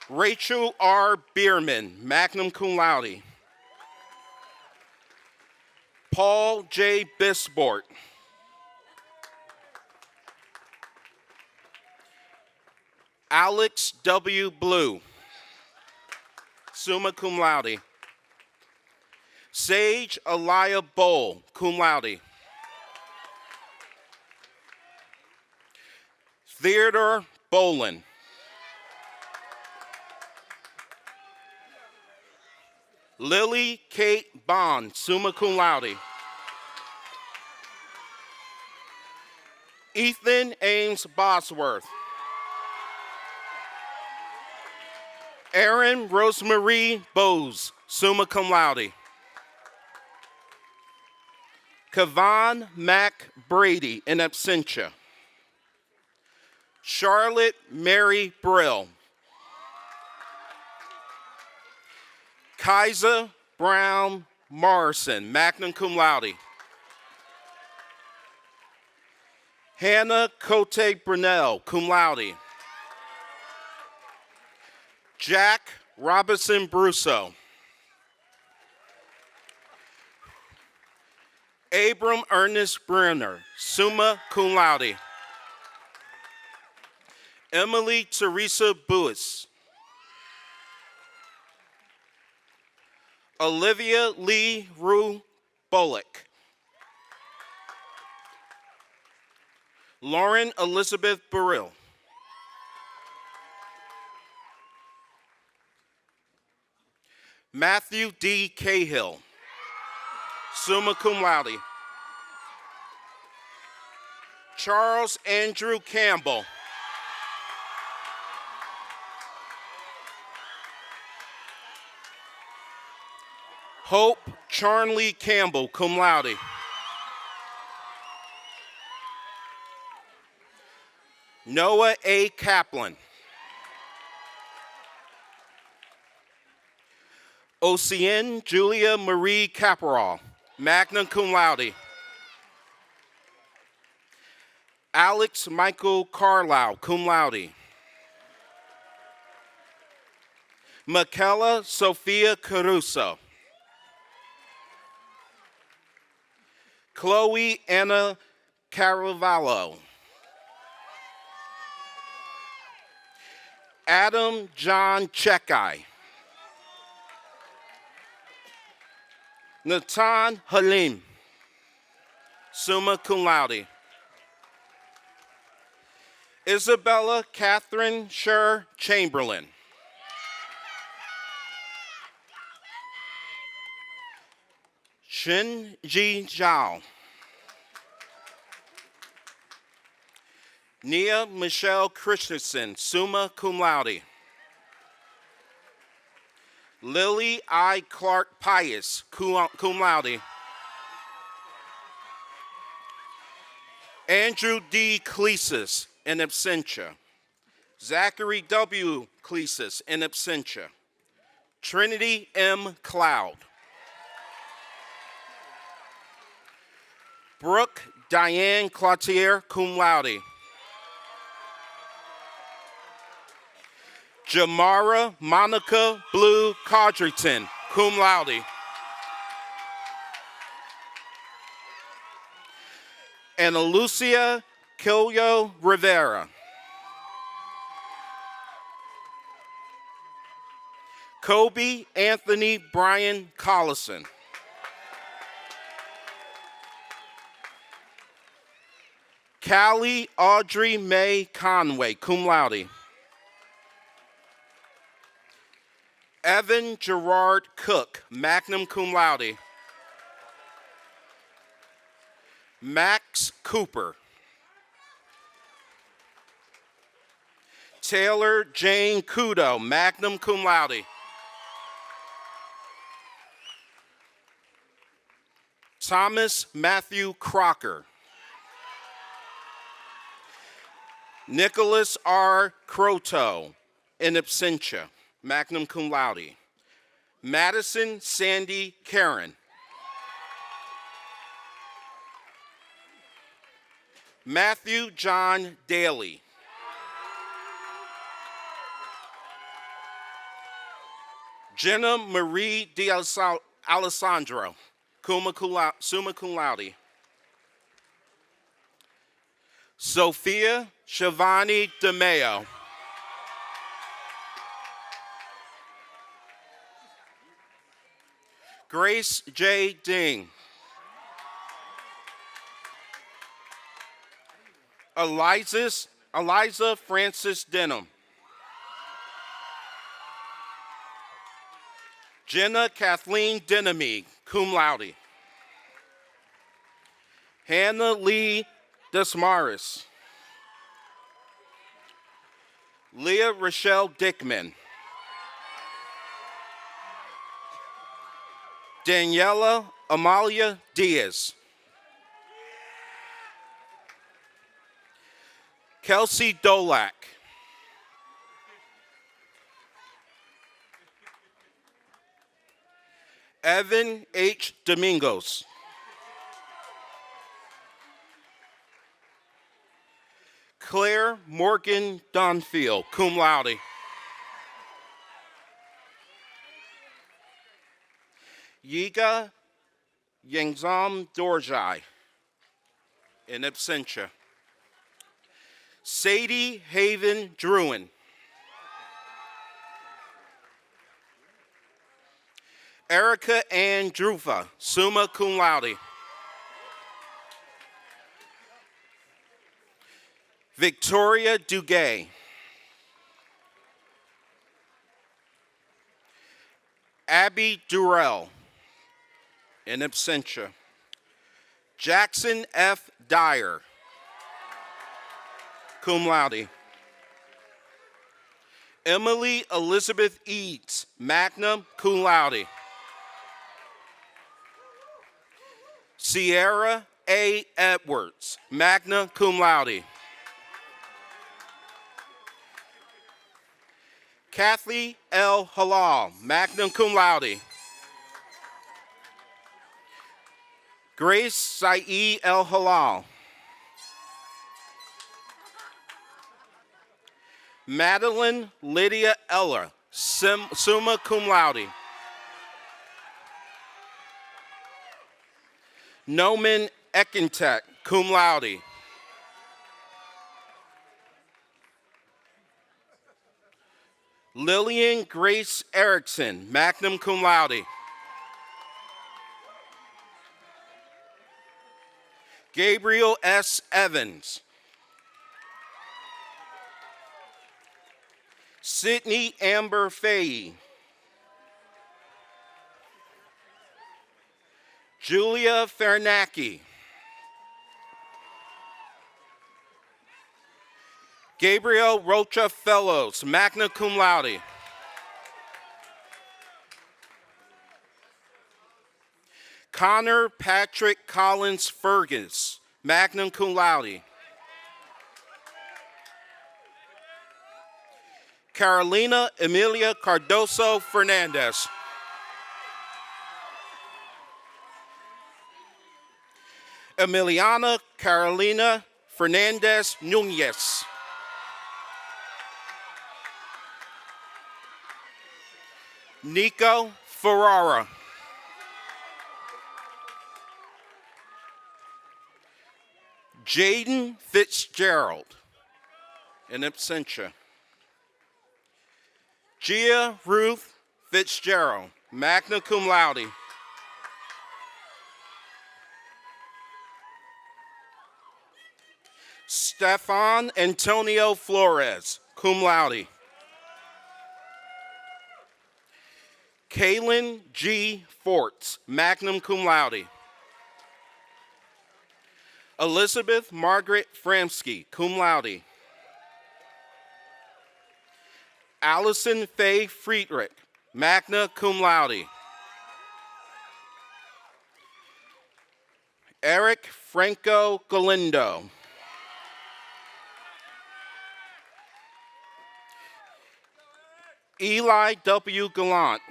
Rachel R. Bierman, magna cum laude. Paul J. Bisbort. Alex W. Blue, summa cum laude. Sage Elia Bowl, cum laude. Theodore Bolin. Lily Kate Bond, summa cum laude. Ethan Ames Bosworth. Erin Rosemarie Bose, summa cum laude. Kavan Mac Brady, in absentia. Charlotte Mary Brill. Kaiser Brown Morrison, magna cum laude. Hannah Cote Brunel, cum laude. Jack Robinson Brusso. Abram Ernest Brenner, summa cum laude. Emily Teresa Buis. Olivia Lee Rue Bullock. Lauren Elizabeth Burrill. Matthew D. Cahill, summa cum laude. Charles Andrew Campbell. Hope Charnley Campbell, cum laude. Noah A. Kaplan. Ocean Julia Marie Caporal, magna cum laude. Alex Michael Carlisle, cum laude. Michaela Sophia Caruso. Chloe Anna Caravallo. Adam John Chekai. Natan Halim, summa cum laude. Isabella Catherine Sher Chamberlain. Shin Ji Zhao. Nia Michelle Christensen, summa cum laude. Lily I. Clark Pius, cum laude. Andrew D. Cleasis, in absentia. Zachary W. Cleasis, in absentia. Trinity M. Cloud. Brooke Diane Cloutier, cum laude. Jamara Monica Blue Codrington, cum laude. And Lucia Kilio Rivera. Kobe Anthony Brian Collison. Callie Audrey Mae Conway, cum laude. Evan Gerard Cook, magna cum laude. Max Cooper. Taylor Jane Kudo, magna cum laude. Thomas Matthew Crocker. Nicholas R. Croto, in absentia, magna cum laude. Madison Sandy Karen. Matthew John Daly. Jenna Marie De Alessandro, summa cum laude. Sophia Shivani DeMeo. Grace J. Ding. Eliza Francis Denham. Jenna Kathleen Denamy, cum laude. Hannah Lee Desmaris. Leah Rochelle Dickman. Daniela Amalia Diaz. Kelsey Dolak. Evan H. Domingos. Claire Morgan Dunfield, cum laude. Yiga Yangzam Dorjai, in absentia. Sadie Haven Druin. Erica Ann Drufa, summa cum laude. Victoria Duguay. Abby Durrell, in absentia. Jackson F. Dyer, cum laude. Emily Elizabeth Eads, magna cum laude. Sierra A. Edwards, magna cum laude. Kathy L. Halal, magna cum laude. Grace Saeed El Halal. Madeline Lydia Eller, summa cum laude. Noman Ekentek, cum laude. Lillian Grace Erickson, magna cum laude. Gabriel S. Evans. Sydney Amber Fahey. Julia Fernacki. Gabriel Rocha Fellows, magna cum laude. Connor Patrick Collins Fergus, magna cum laude. Carolina Emilia Cardoso Fernandez. Emiliana Carolina Fernandez Nunez. Nico Ferrara. Jaden Fitzgerald, in absentia. Gia Ruth Fitzgerald, magna cum laude. Stefan Antonio Flores, cum laude. Kaylin G. Forts, magna cum laude. Elizabeth Margaret Framsky, cum laude. Allison Faye Friedrich, magna cum laude. Eric Franco Galindo. Eli W. Gallant.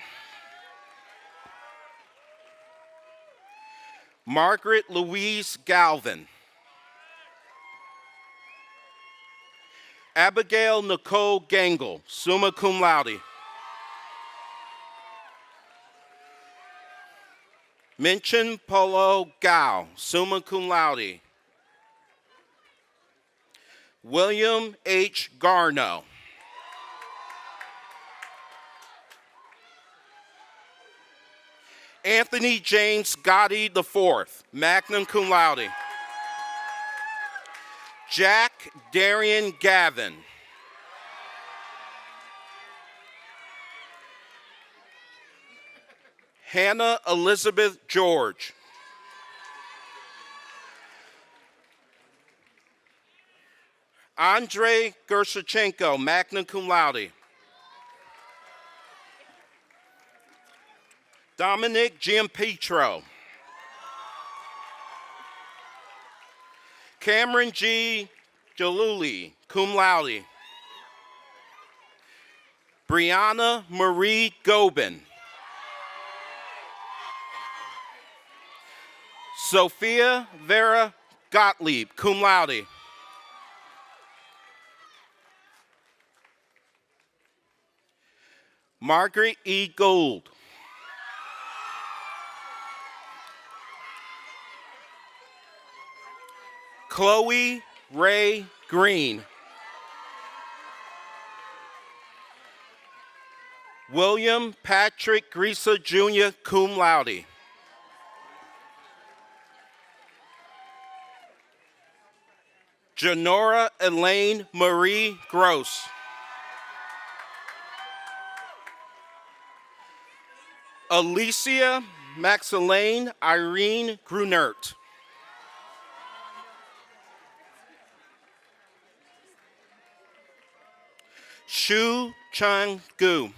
Margaret Louise Galvin. Abigail Nicole Gangle, summa cum laude. Minchin Polo Gao, summa cum laude. William H. Garno. Anthony James Gotti IV, magna cum laude. Jack Darian Gavin. Hannah Elizabeth George. Andrei Gersachenko, magna cum laude. Dominic Giampietro. Cameron G. Jaluli, cum laude. Brianna Marie Gobin. Sophia Vera Gottlieb, cum laude. Margaret E. Gould. Chloe Ray Green. William Patrick Grisa Jr., cum laude. Janora Elaine Marie Gross. Alicia Maxilane Irene Grunert. Shu Chang Gu,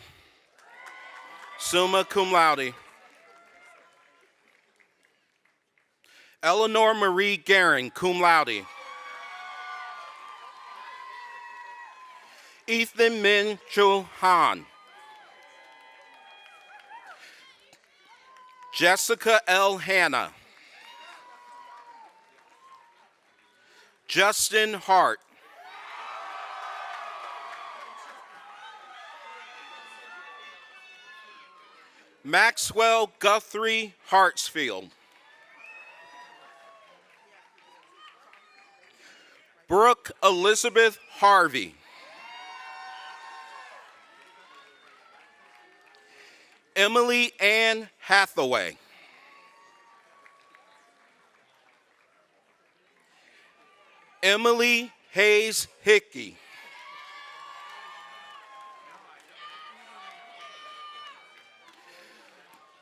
summa cum laude. Eleanor Marie Gehring, cum laude. Ethan Min Chul Han. Jessica L. Hanna. Justin Hart. Maxwell Guthrie Hartsfield. Brooke Elizabeth Harvey. Emily Ann Hathaway. Emily Hayes Hickey.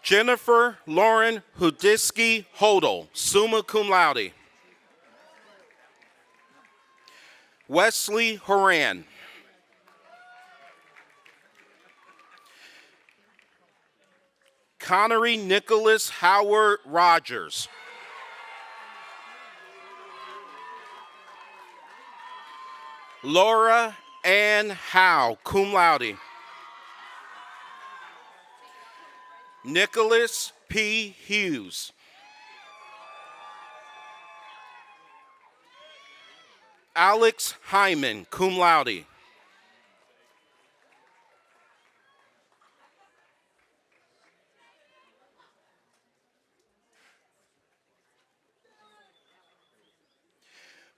Jennifer Lauren Hudisky Hodel, summa cum laude. Wesley Horan. Connery Nicholas Howard Rogers. Laura Ann Howe, cum laude. Nicholas P. Hughes. Alex Hyman, cum laude.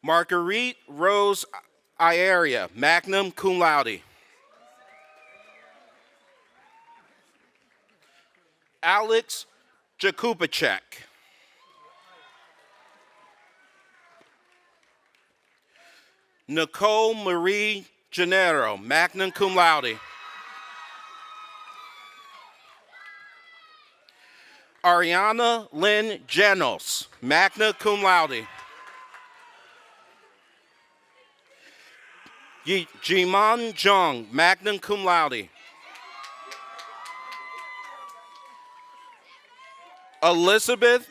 Marguerite Rose Ieria, magna cum laude. Alex Jakubacek. Nicole Marie Gennaro, magna cum laude. Ariana Lynn Janos, magna cum laude. Jiman Jung, magna cum laude. Elizabeth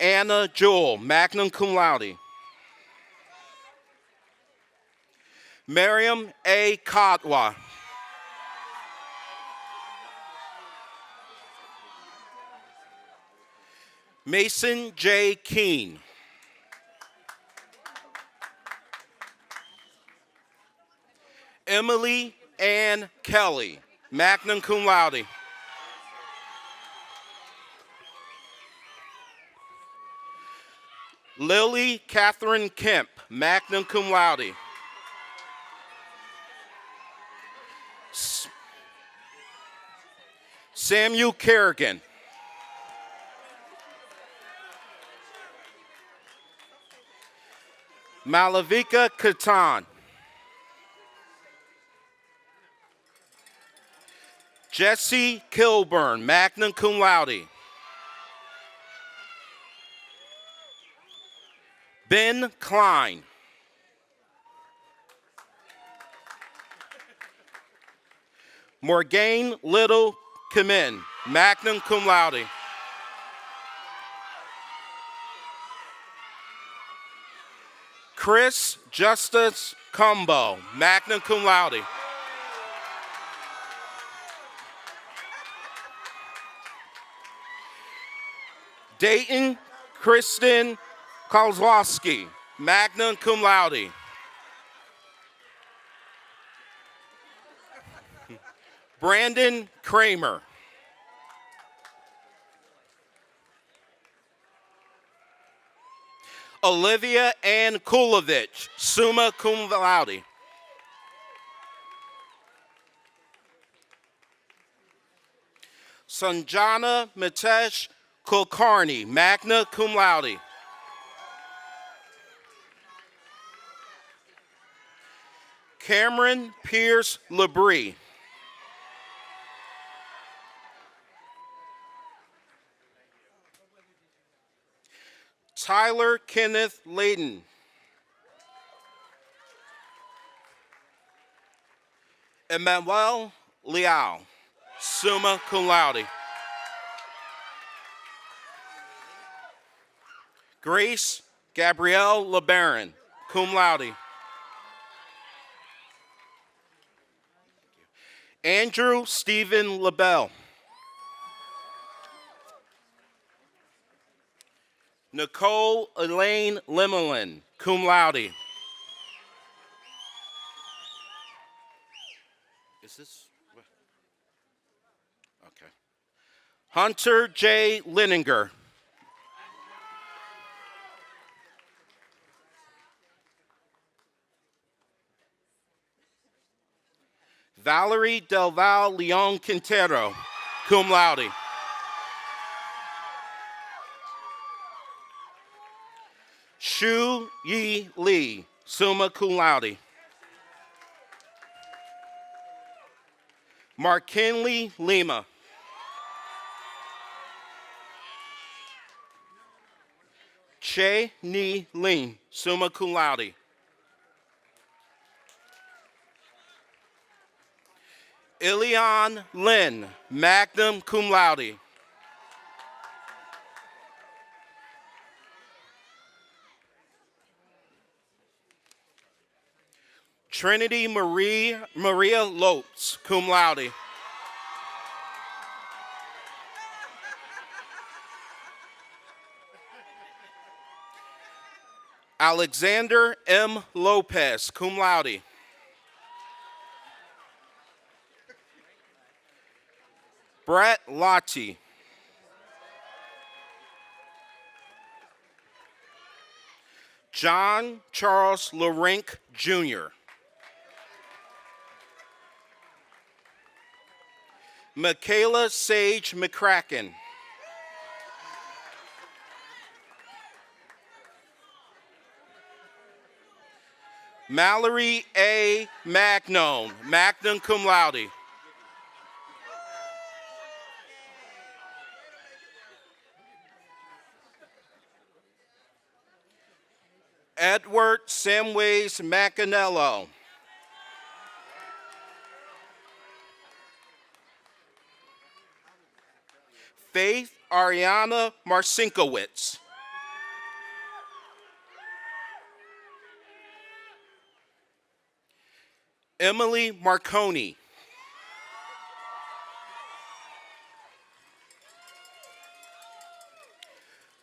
Anna Jewell, magna cum laude. Miriam A. Kadwa. Mason J. Keene. Emily Ann Kelly, magna cum laude. Lily Catherine Kemp, magna cum laude. Samuel Kerrigan. Malavika Katan. Jesse Kilburn, magna cum laude. Ben Klein. Morgane Little Kamin, magna cum laude. Chris Justice Combo, magna cum laude. Dayton Kristen Kozlowski, magna cum laude. Brandon Kramer. Olivia Ann Kulovich, summa cum laude. Sanjana Mitesh Kulkarni, magna cum laude. Cameron Pierce Labrie. Tyler Kenneth Layden. Emmanuel Liao, summa cum laude. Grace Gabrielle LeBaron, cum laude. Andrew Stephen LaBelle. Nicole Elaine Lemelin, cum laude. this? Okay. Hunter J. Lininger. Valerie Del Val Leon Quintero, cum laude. Shu Yi Lee, summa cum laude. Markinley Lima. Che Ni Lin, summa cum laude. Ilion Lin, magna cum laude. Trinity Maria Lopes, cum laude. Alexander M. Lopez, cum laude. Brett Lottie. John Charles Larink, Jr. Michaela Sage McCracken. Mallory A. Magnone, magna cum laude. Edward Samways Macanello. Faith Ariana Marcinkowitz. Emily Marconi.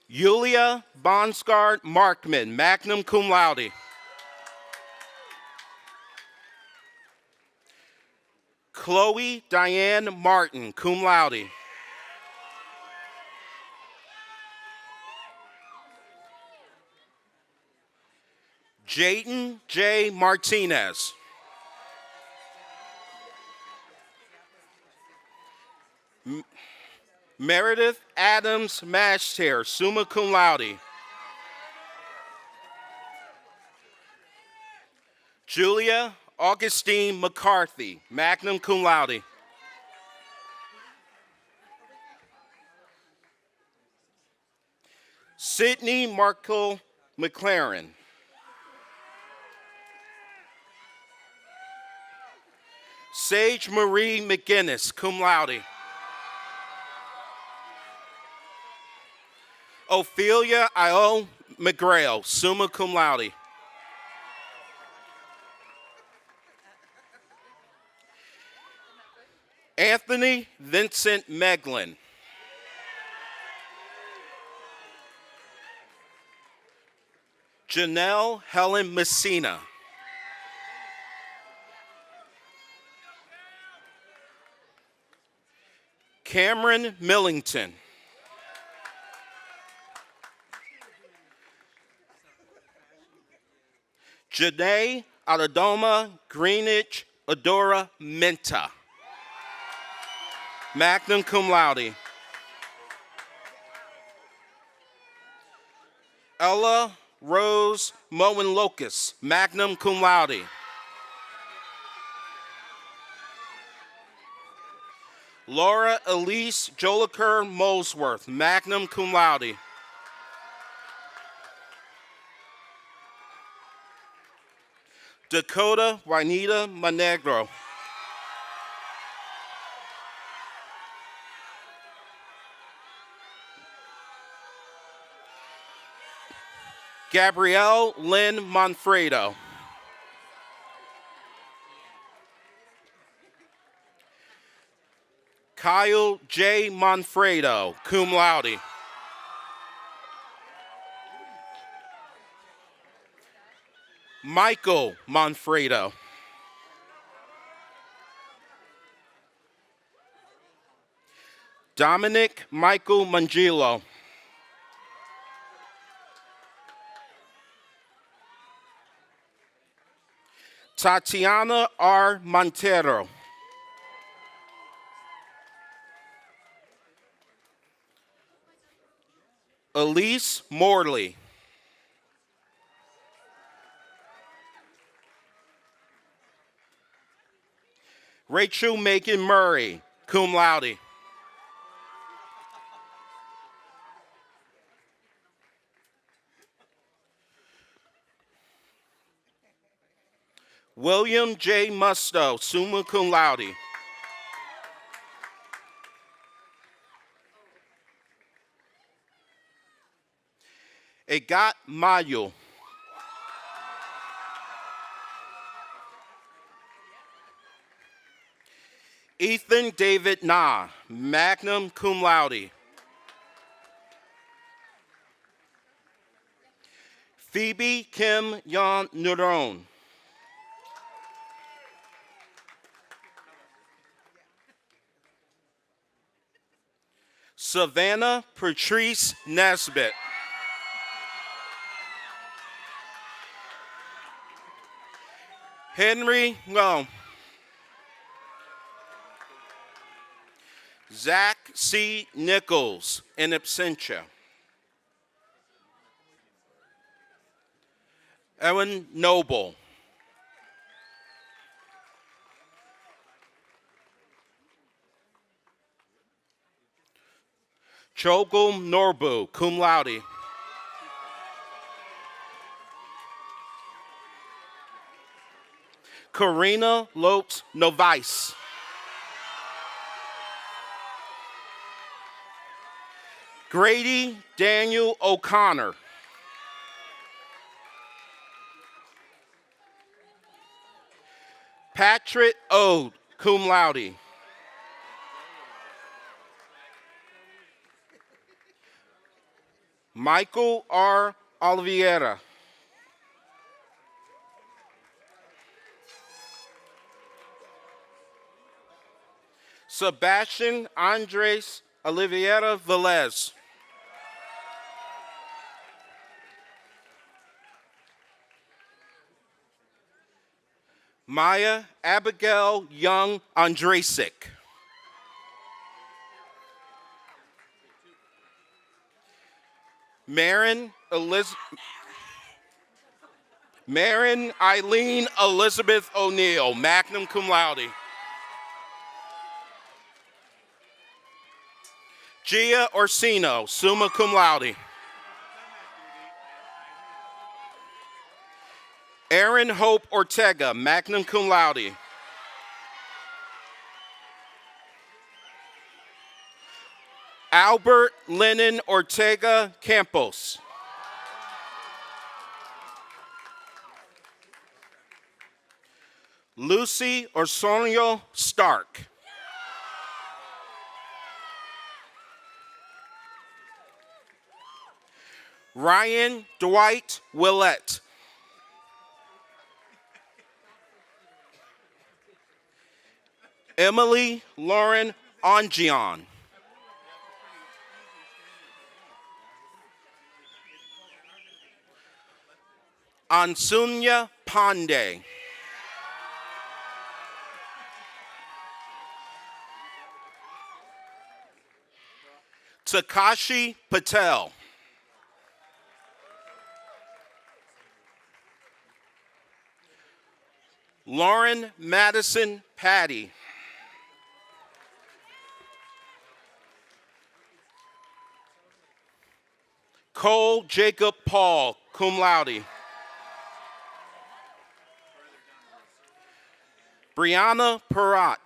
Yulia Bonsgard Markman, magna cum laude. Chloe Diane Martin, cum laude. Jayden J. Martinez. Meredith Adams Mashter, summa cum laude. Julia Augustine McCarthy, magna cum laude. Sydney Markle McLaren. Sage Marie McGinnis, cum laude. Ophelia Io McGrail, summa cum laude. Anthony Vincent Meglin. Janelle Helen Messina. Cameron Millington. Janae Adadoma Greenwich Adora Menta, magna cum laude. Ella Rose Moen Locus, magna cum laude. Laura Elise Joliker Molesworth, magna cum laude. Dakota Juanita Monegro. Gabrielle Lynn Monfredo. Kyle J. Monfredo, cum laude. Michael Monfredo. Dominic Michael Mangilo. Tatiana R. Montero. Elise Morley. Rachel Macon Murray, cum laude. William J. Musto, summa cum laude. Agat Mayo. Ethan David Na, magna cum laude. Phoebe Kim Yon Nuron. Savannah Patrice Nesbitt. Henry Ngom. Zach C. Nichols, in absentia. Evan Noble. Chogum Norbu, cum laude. Karina Lopes Novice. Grady Daniel O'Connor. Patrick Ode, cum laude. Michael R. Oliveira. Sebastian Andres Oliveira Velez. Maya Abigail Young Andrasik. Marin Eileen Elizabeth O'Neill, magna cum laude. Gia Orsino, summa cum laude. Aaron Hope Ortega, magna cum laude. Albert Lennon Ortega Campos. Lucy Orsoño Stark. Ryan Dwight Willett. Emily Lauren Angion. Ansunya Pandey. Takashi Patel. Lauren Madison Patty. Cole Jacob Paul, cum laude. Brianna Perrott.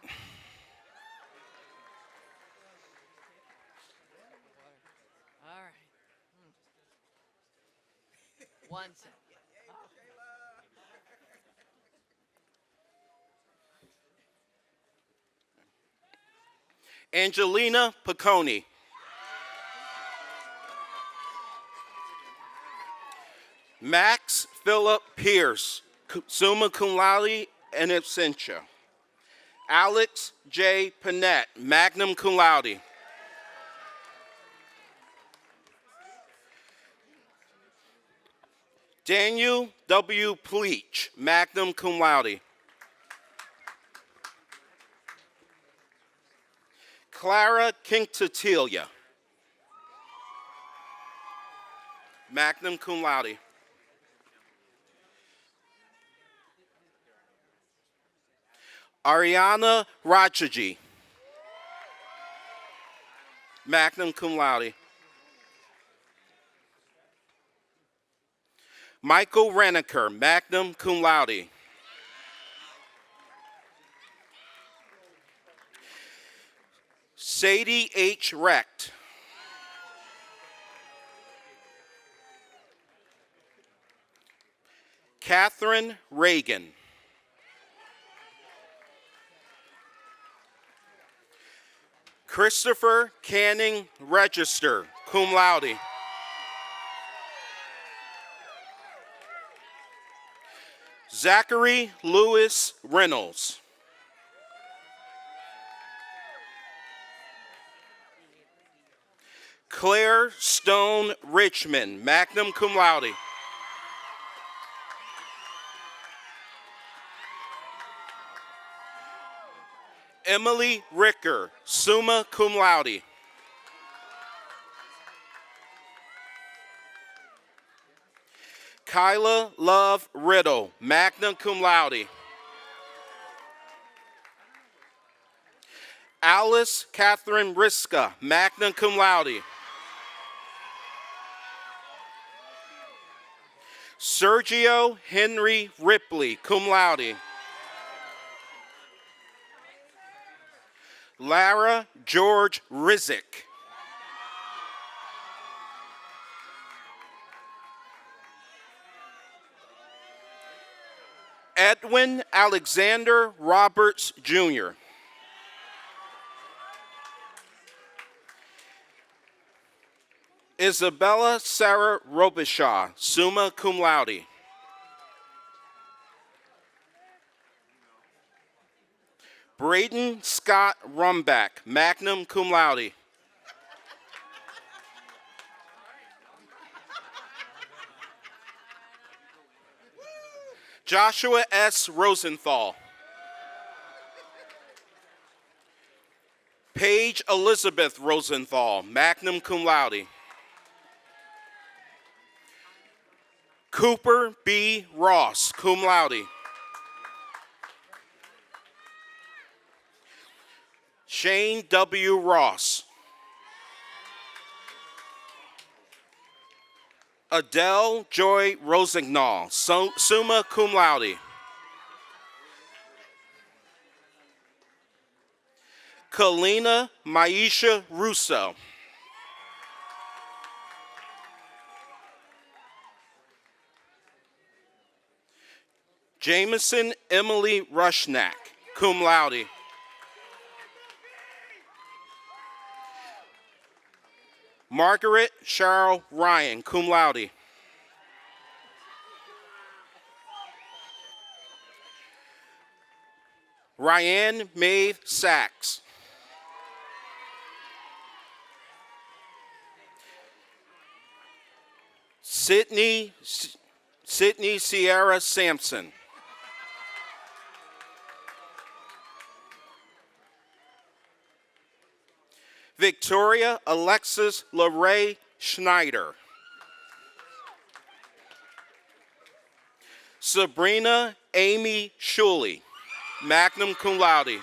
All right. One second. Angelina Piccone. Max Philip Pierce, summa cum laude in absentia. Alex J. Panett, magna cum laude. Daniel W. Pleach, magna cum laude. Clara Quintanilla, magna cum laude. Ariana Rajaji, magna cum laude. Michael Reneker, magna cum laude. Sadie H. Recht. Catherine Reagan. Christopher Canning Register, cum laude. Zachary Lewis Reynolds. Claire Stone Richmond, magna cum laude. Emily Ricker, summa cum laude. Kyla Love Riddle, magna cum laude. Alice Catherine Riska, magna cum laude. Sergio Henry Ripley, cum laude. Lara George Rizik. Edwin Alexander Roberts, Jr. Isabella Sarah Robichaud, summa cum laude. Braden Scott Rumback, magna cum laude. Joshua S. Rosenthal. Paige Elizabeth Rosenthal, magna cum laude. Cooper B. Ross, cum laude. Shane W. Ross. Adele Joy Rosignol, summa cum laude. Kalina Maisha Russo. Jameson Emily Rushnack, cum laude. Margaret Cheryl Ryan, cum laude. Ryan Maeve Sachs. Sydney Sierra Sampson. Victoria Alexis LaRae Schneider. Sabrina Amy Schuley, magna cum laude.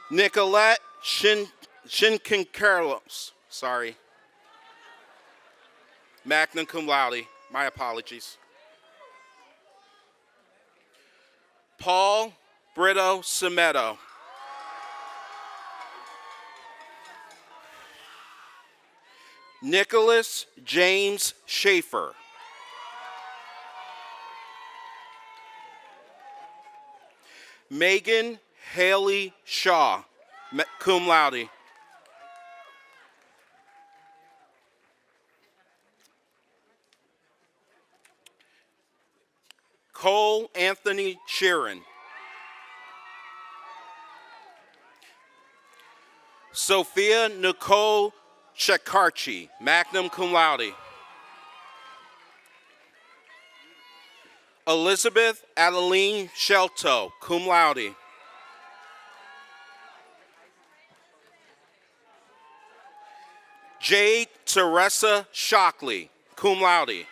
Nicolette Shinkin-Carlos, sorry. Magna cum laude, my apologies. Paul Brito Semedo. Nicholas James Schaefer. Megan Haley Shaw, cum laude. Cole Anthony Sheeran. Sophia Nicole Shekarchi, magna cum laude. Elizabeth Adeline Shelto, cum laude. Jade Teresa Shockley, cum laude.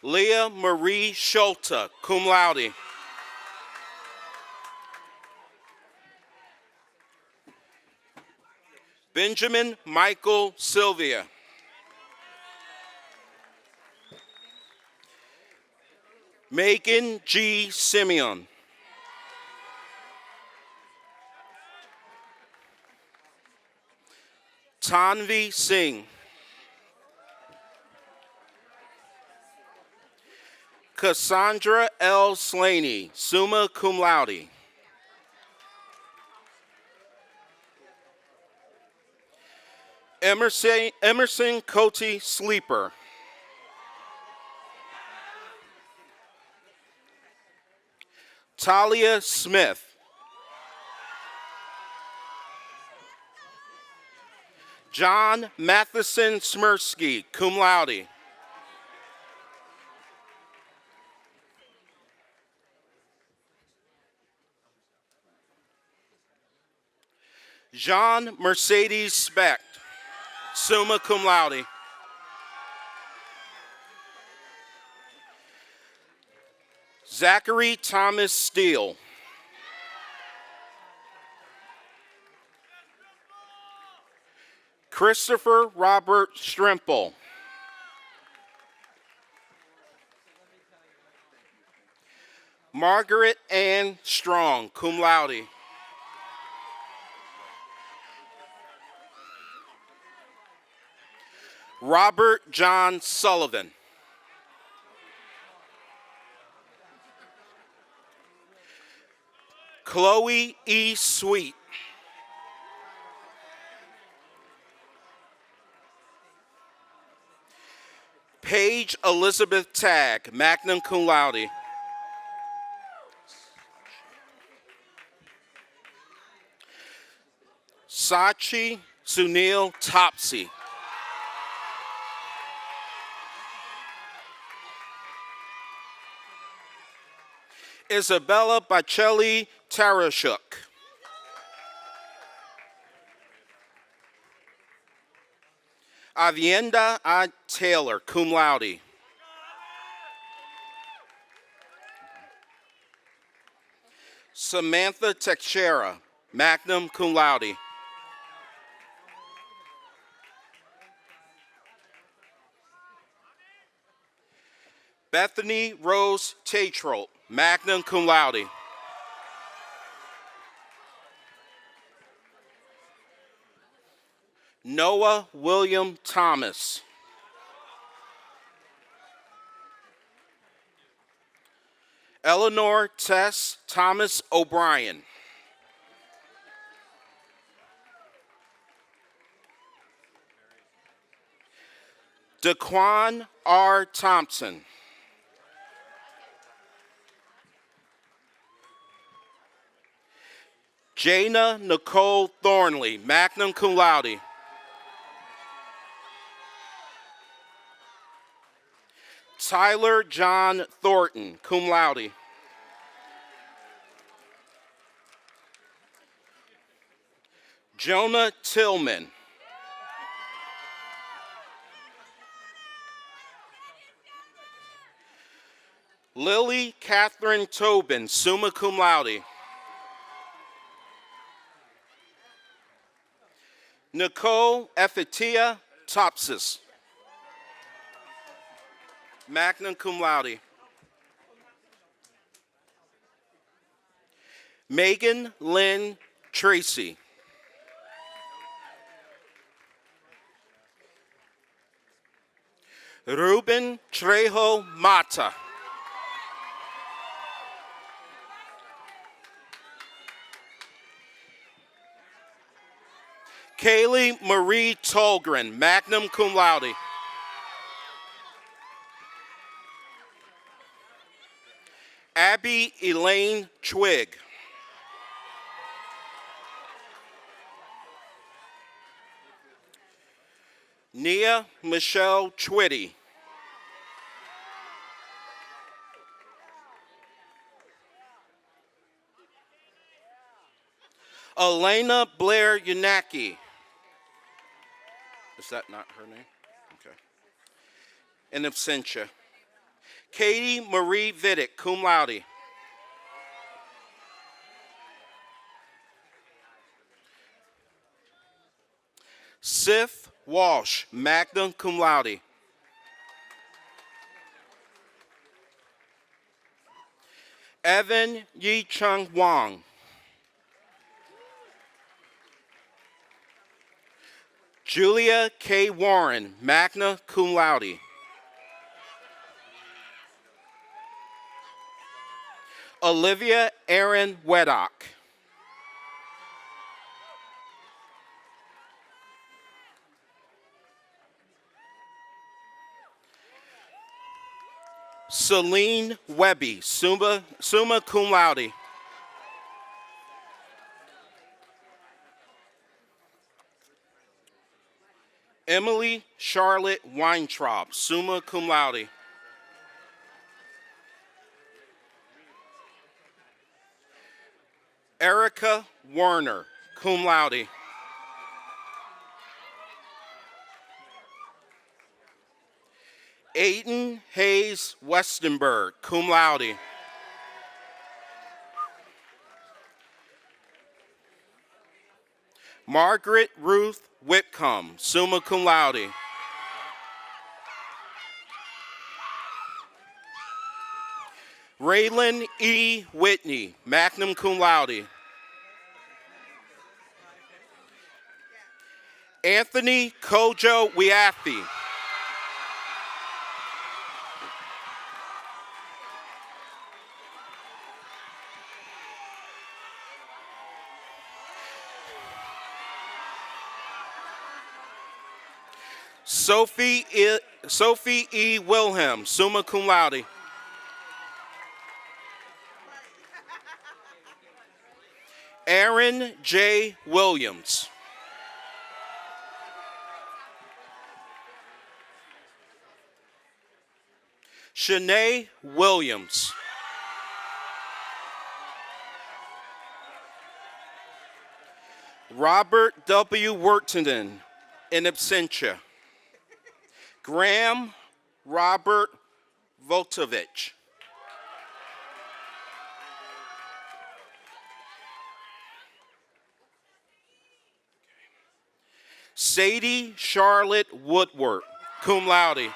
Leah Marie Schulte, cum laude. Benjamin Michael Sylvia. Megan G. Simeon. Tanvi Singh. Cassandra L. Slaney, summa cum laude. Emerson Coty Sleeper. Talia Smith. John Matheson Smirsky, cum laude. Jean Mercedes Specht, summa cum laude. Zachary Thomas Steele. Christopher Robert Strimple. Margaret Ann Strong, cum laude. Robert John Sullivan. Chloe E. Sweet. Paige Elizabeth Tagg, magna cum laude. Sachi Sunil Topsy. Isabella Bacelli Tarashuk. Avienda A. Taylor, cum laude. Samantha Teixeira, magna cum laude. Bethany Rose Tatro, magna cum laude. Noah William Thomas. Eleanor Tess Thomas O'Brien. Daquan R. Thompson. Jana Nicole Thornley, magna cum laude. Tyler John Thornton, cum laude. Jonah Tillman. Lily Catherine Tobin, summa cum laude. Nicole Ephetia Topsis, magna cum laude. Megan Lynn Tracy. Ruben Trejo Mata. Kaylee Marie Tolgren, magna cum laude. Abby Elaine Twig. Nia Michelle Twitty. Elena Blair Yanaki. Is that not her name? Okay. In absentia. Katie Marie Vidic, cum laude. Sif Walsh, magna cum laude. Evan Yi Chung Wang. Julia K. Warren, magna cum laude. Olivia Erin Weddock. Celine Webby, summa cum laude. Emily Charlotte Weintraub, summa cum laude. Erica Werner, cum laude. Aiden Hayes Westenberg, cum laude. Margaret Ruth Whitcomb, summa cum laude. Raylan E. Whitney, magna cum laude. Anthony Kojo Wiathi. Sophie E. Wilhelm, summa cum laude. Aaron J. Williams. Shanae Williams. Robert W. Wortenden, in absentia. Graham Robert Voltovich. Sadie Charlotte Woodward, cum laude.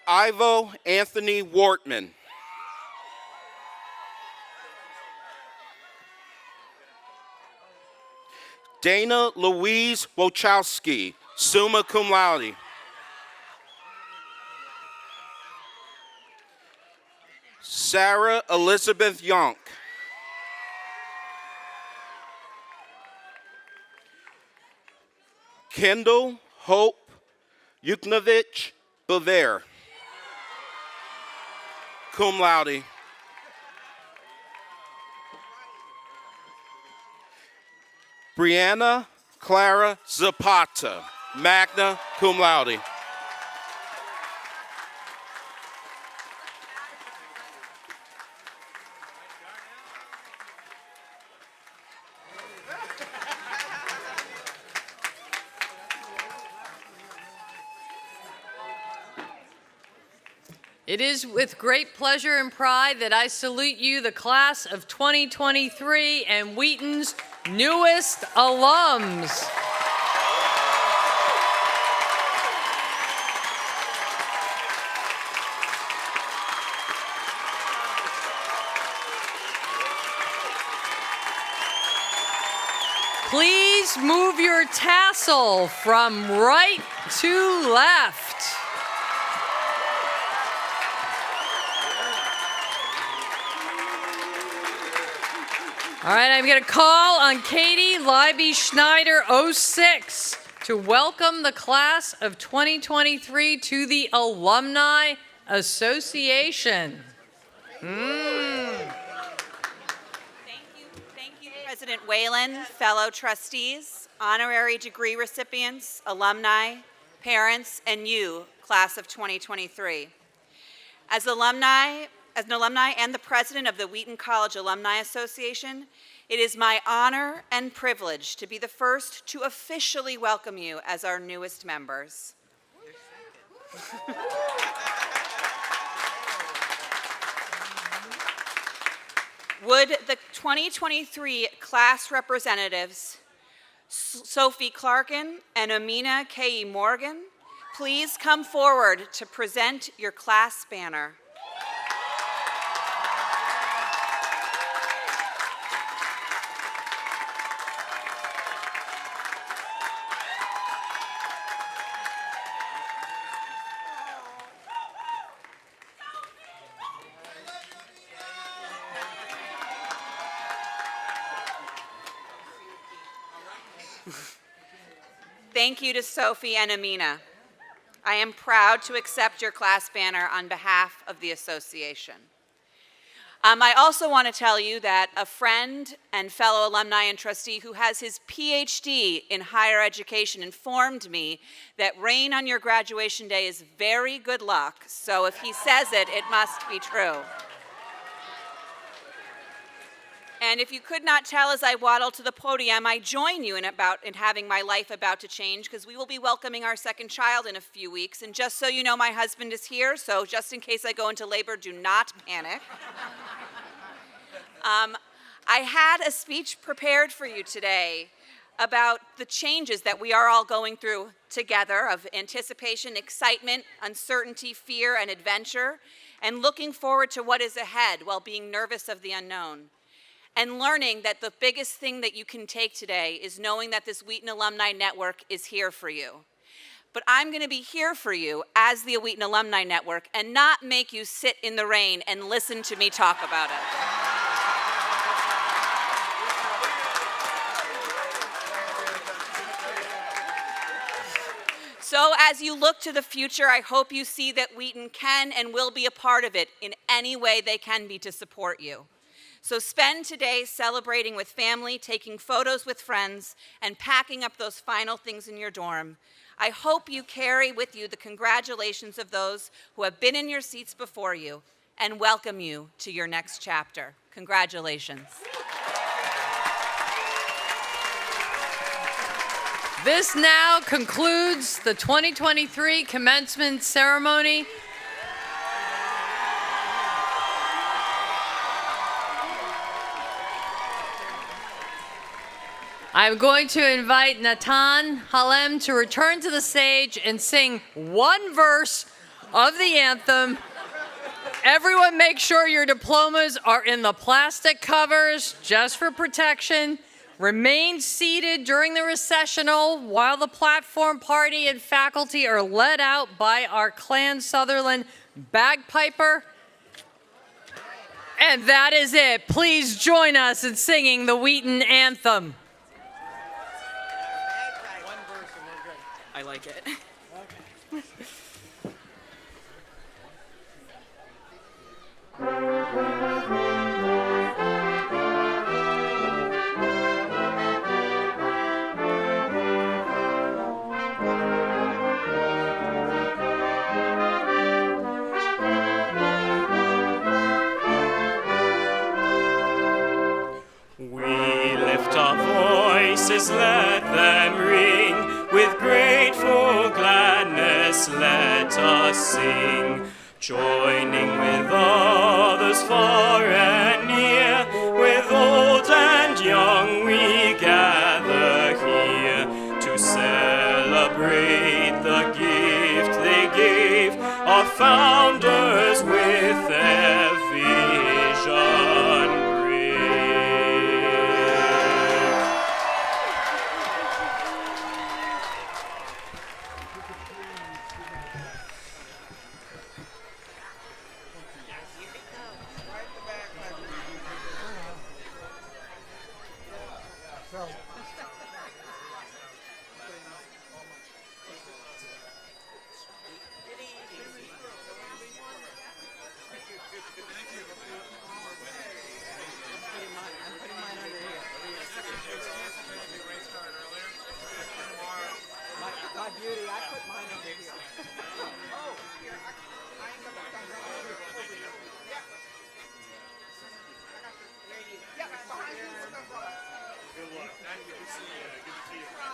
Ivo Anthony Wortman. Dana Louise Wojcicki, summa cum laude. Sarah Elizabeth Yonk. Kendall Hope Yuknovich Bever, cum laude. Brianna Clara Zapata, magna cum laude. It is with great pleasure and pride that I salute you, the class of 2023 and Wheaton's newest alums. Please move your tassel from right to left. All right, I'm going to call on Katie Libby Schneider, 06, to welcome the class of 2023 to the Alumni Association. President Whalen, fellow trustees, honorary degree recipients, alumni, parents, and you, class of 2023. As an alumni and the president of the Wheaton College Alumni Association, it is my honor and privilege to be the first to officially welcome you as our newest members. Would the 2023 class representatives, Sophie Clarkin and Amina K.E. Morgan, please come forward to present your class banner. Thank you to Sophie and Amina. I am proud to accept your class banner on behalf of the association. I also want to tell you that a friend and fellow alumni and trustee who has his PhD in higher education informed me that rain on your graduation day is very good luck, so if he says it, it must be true. And if you could not tell as I waddle to the podium, I join you in having my life about to change, because we will be welcoming our second child in a few weeks. And just so you know, my husband is here, so just in case I go into labor, do not panic. I had a speech prepared for you today about the changes that we are all going through together, of anticipation, excitement, uncertainty, fear, and adventure, and looking forward to what is ahead while being nervous of the unknown. And learning that the biggest thing that you can take today is knowing that this Wheaton Alumni Network is here for you. But I'm going to be here for you as the Wheaton Alumni Network and not make you sit in the rain and listen to me talk about it. So as you look to the future, I hope you see that Wheaton can and will be a part of it in any way they can be to support you. So spend today celebrating with family, taking photos with friends, and packing up those final things in your dorm. I hope you carry with you the congratulations of those who have been in your seats before you and welcome you to your next chapter. Congratulations. This now concludes the 2023 commencement ceremony. I'm going to invite Natan Halem to return to the stage and sing one verse of the anthem. Everyone make sure your diplomas are in the plastic covers just for protection. Remain seated during the recessional while the platform party and faculty are led out by our Clan Sutherland bagpiper. And that is it. Please join us in singing the Wheaton anthem. I like it. We lift our voices, let them ring. With grateful gladness, let us sing. Joining with others far and near, with old and young we gather here to celebrate the gift they gave our founders with their vision. beauty. I put mine over here. Oh, here, I ain't gonna put mine over here. Yeah. I got this. There you go. Yeah, behind you with the umbrella. Good luck. Good to see you. Good to see you.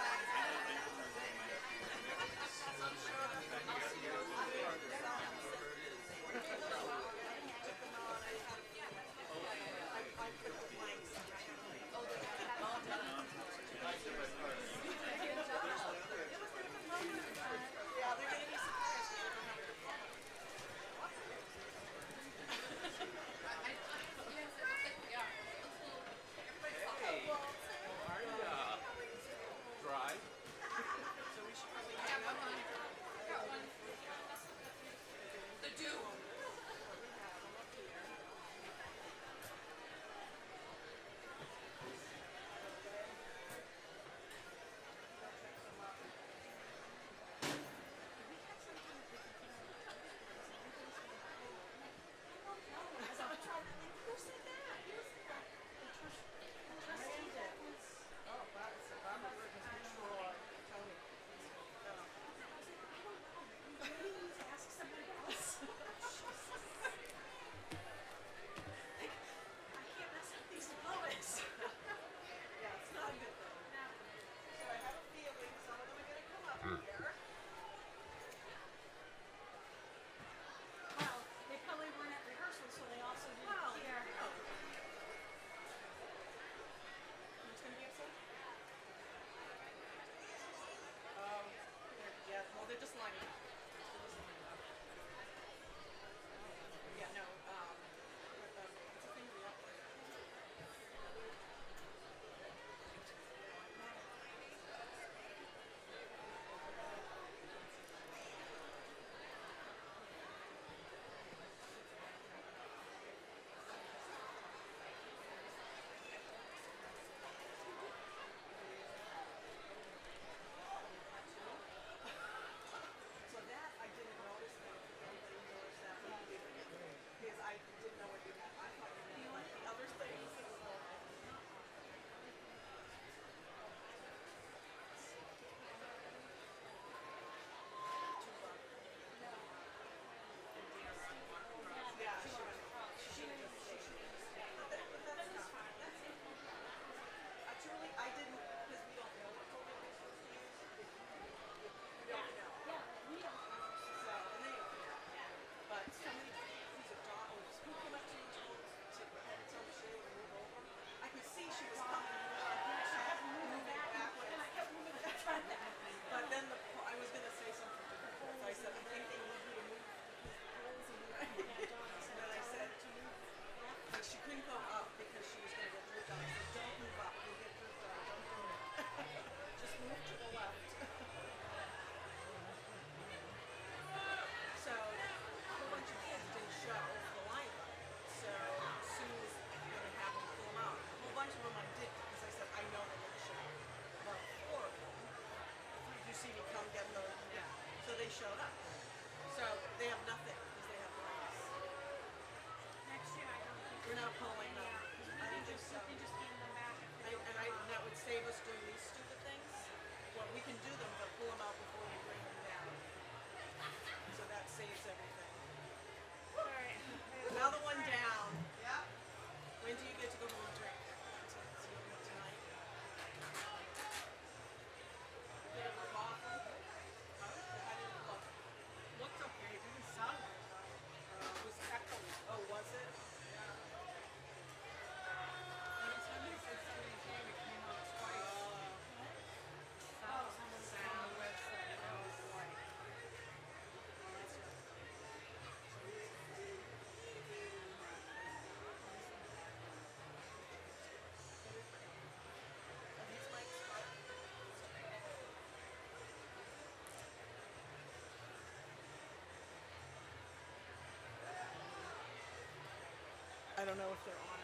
I don't know if they're on.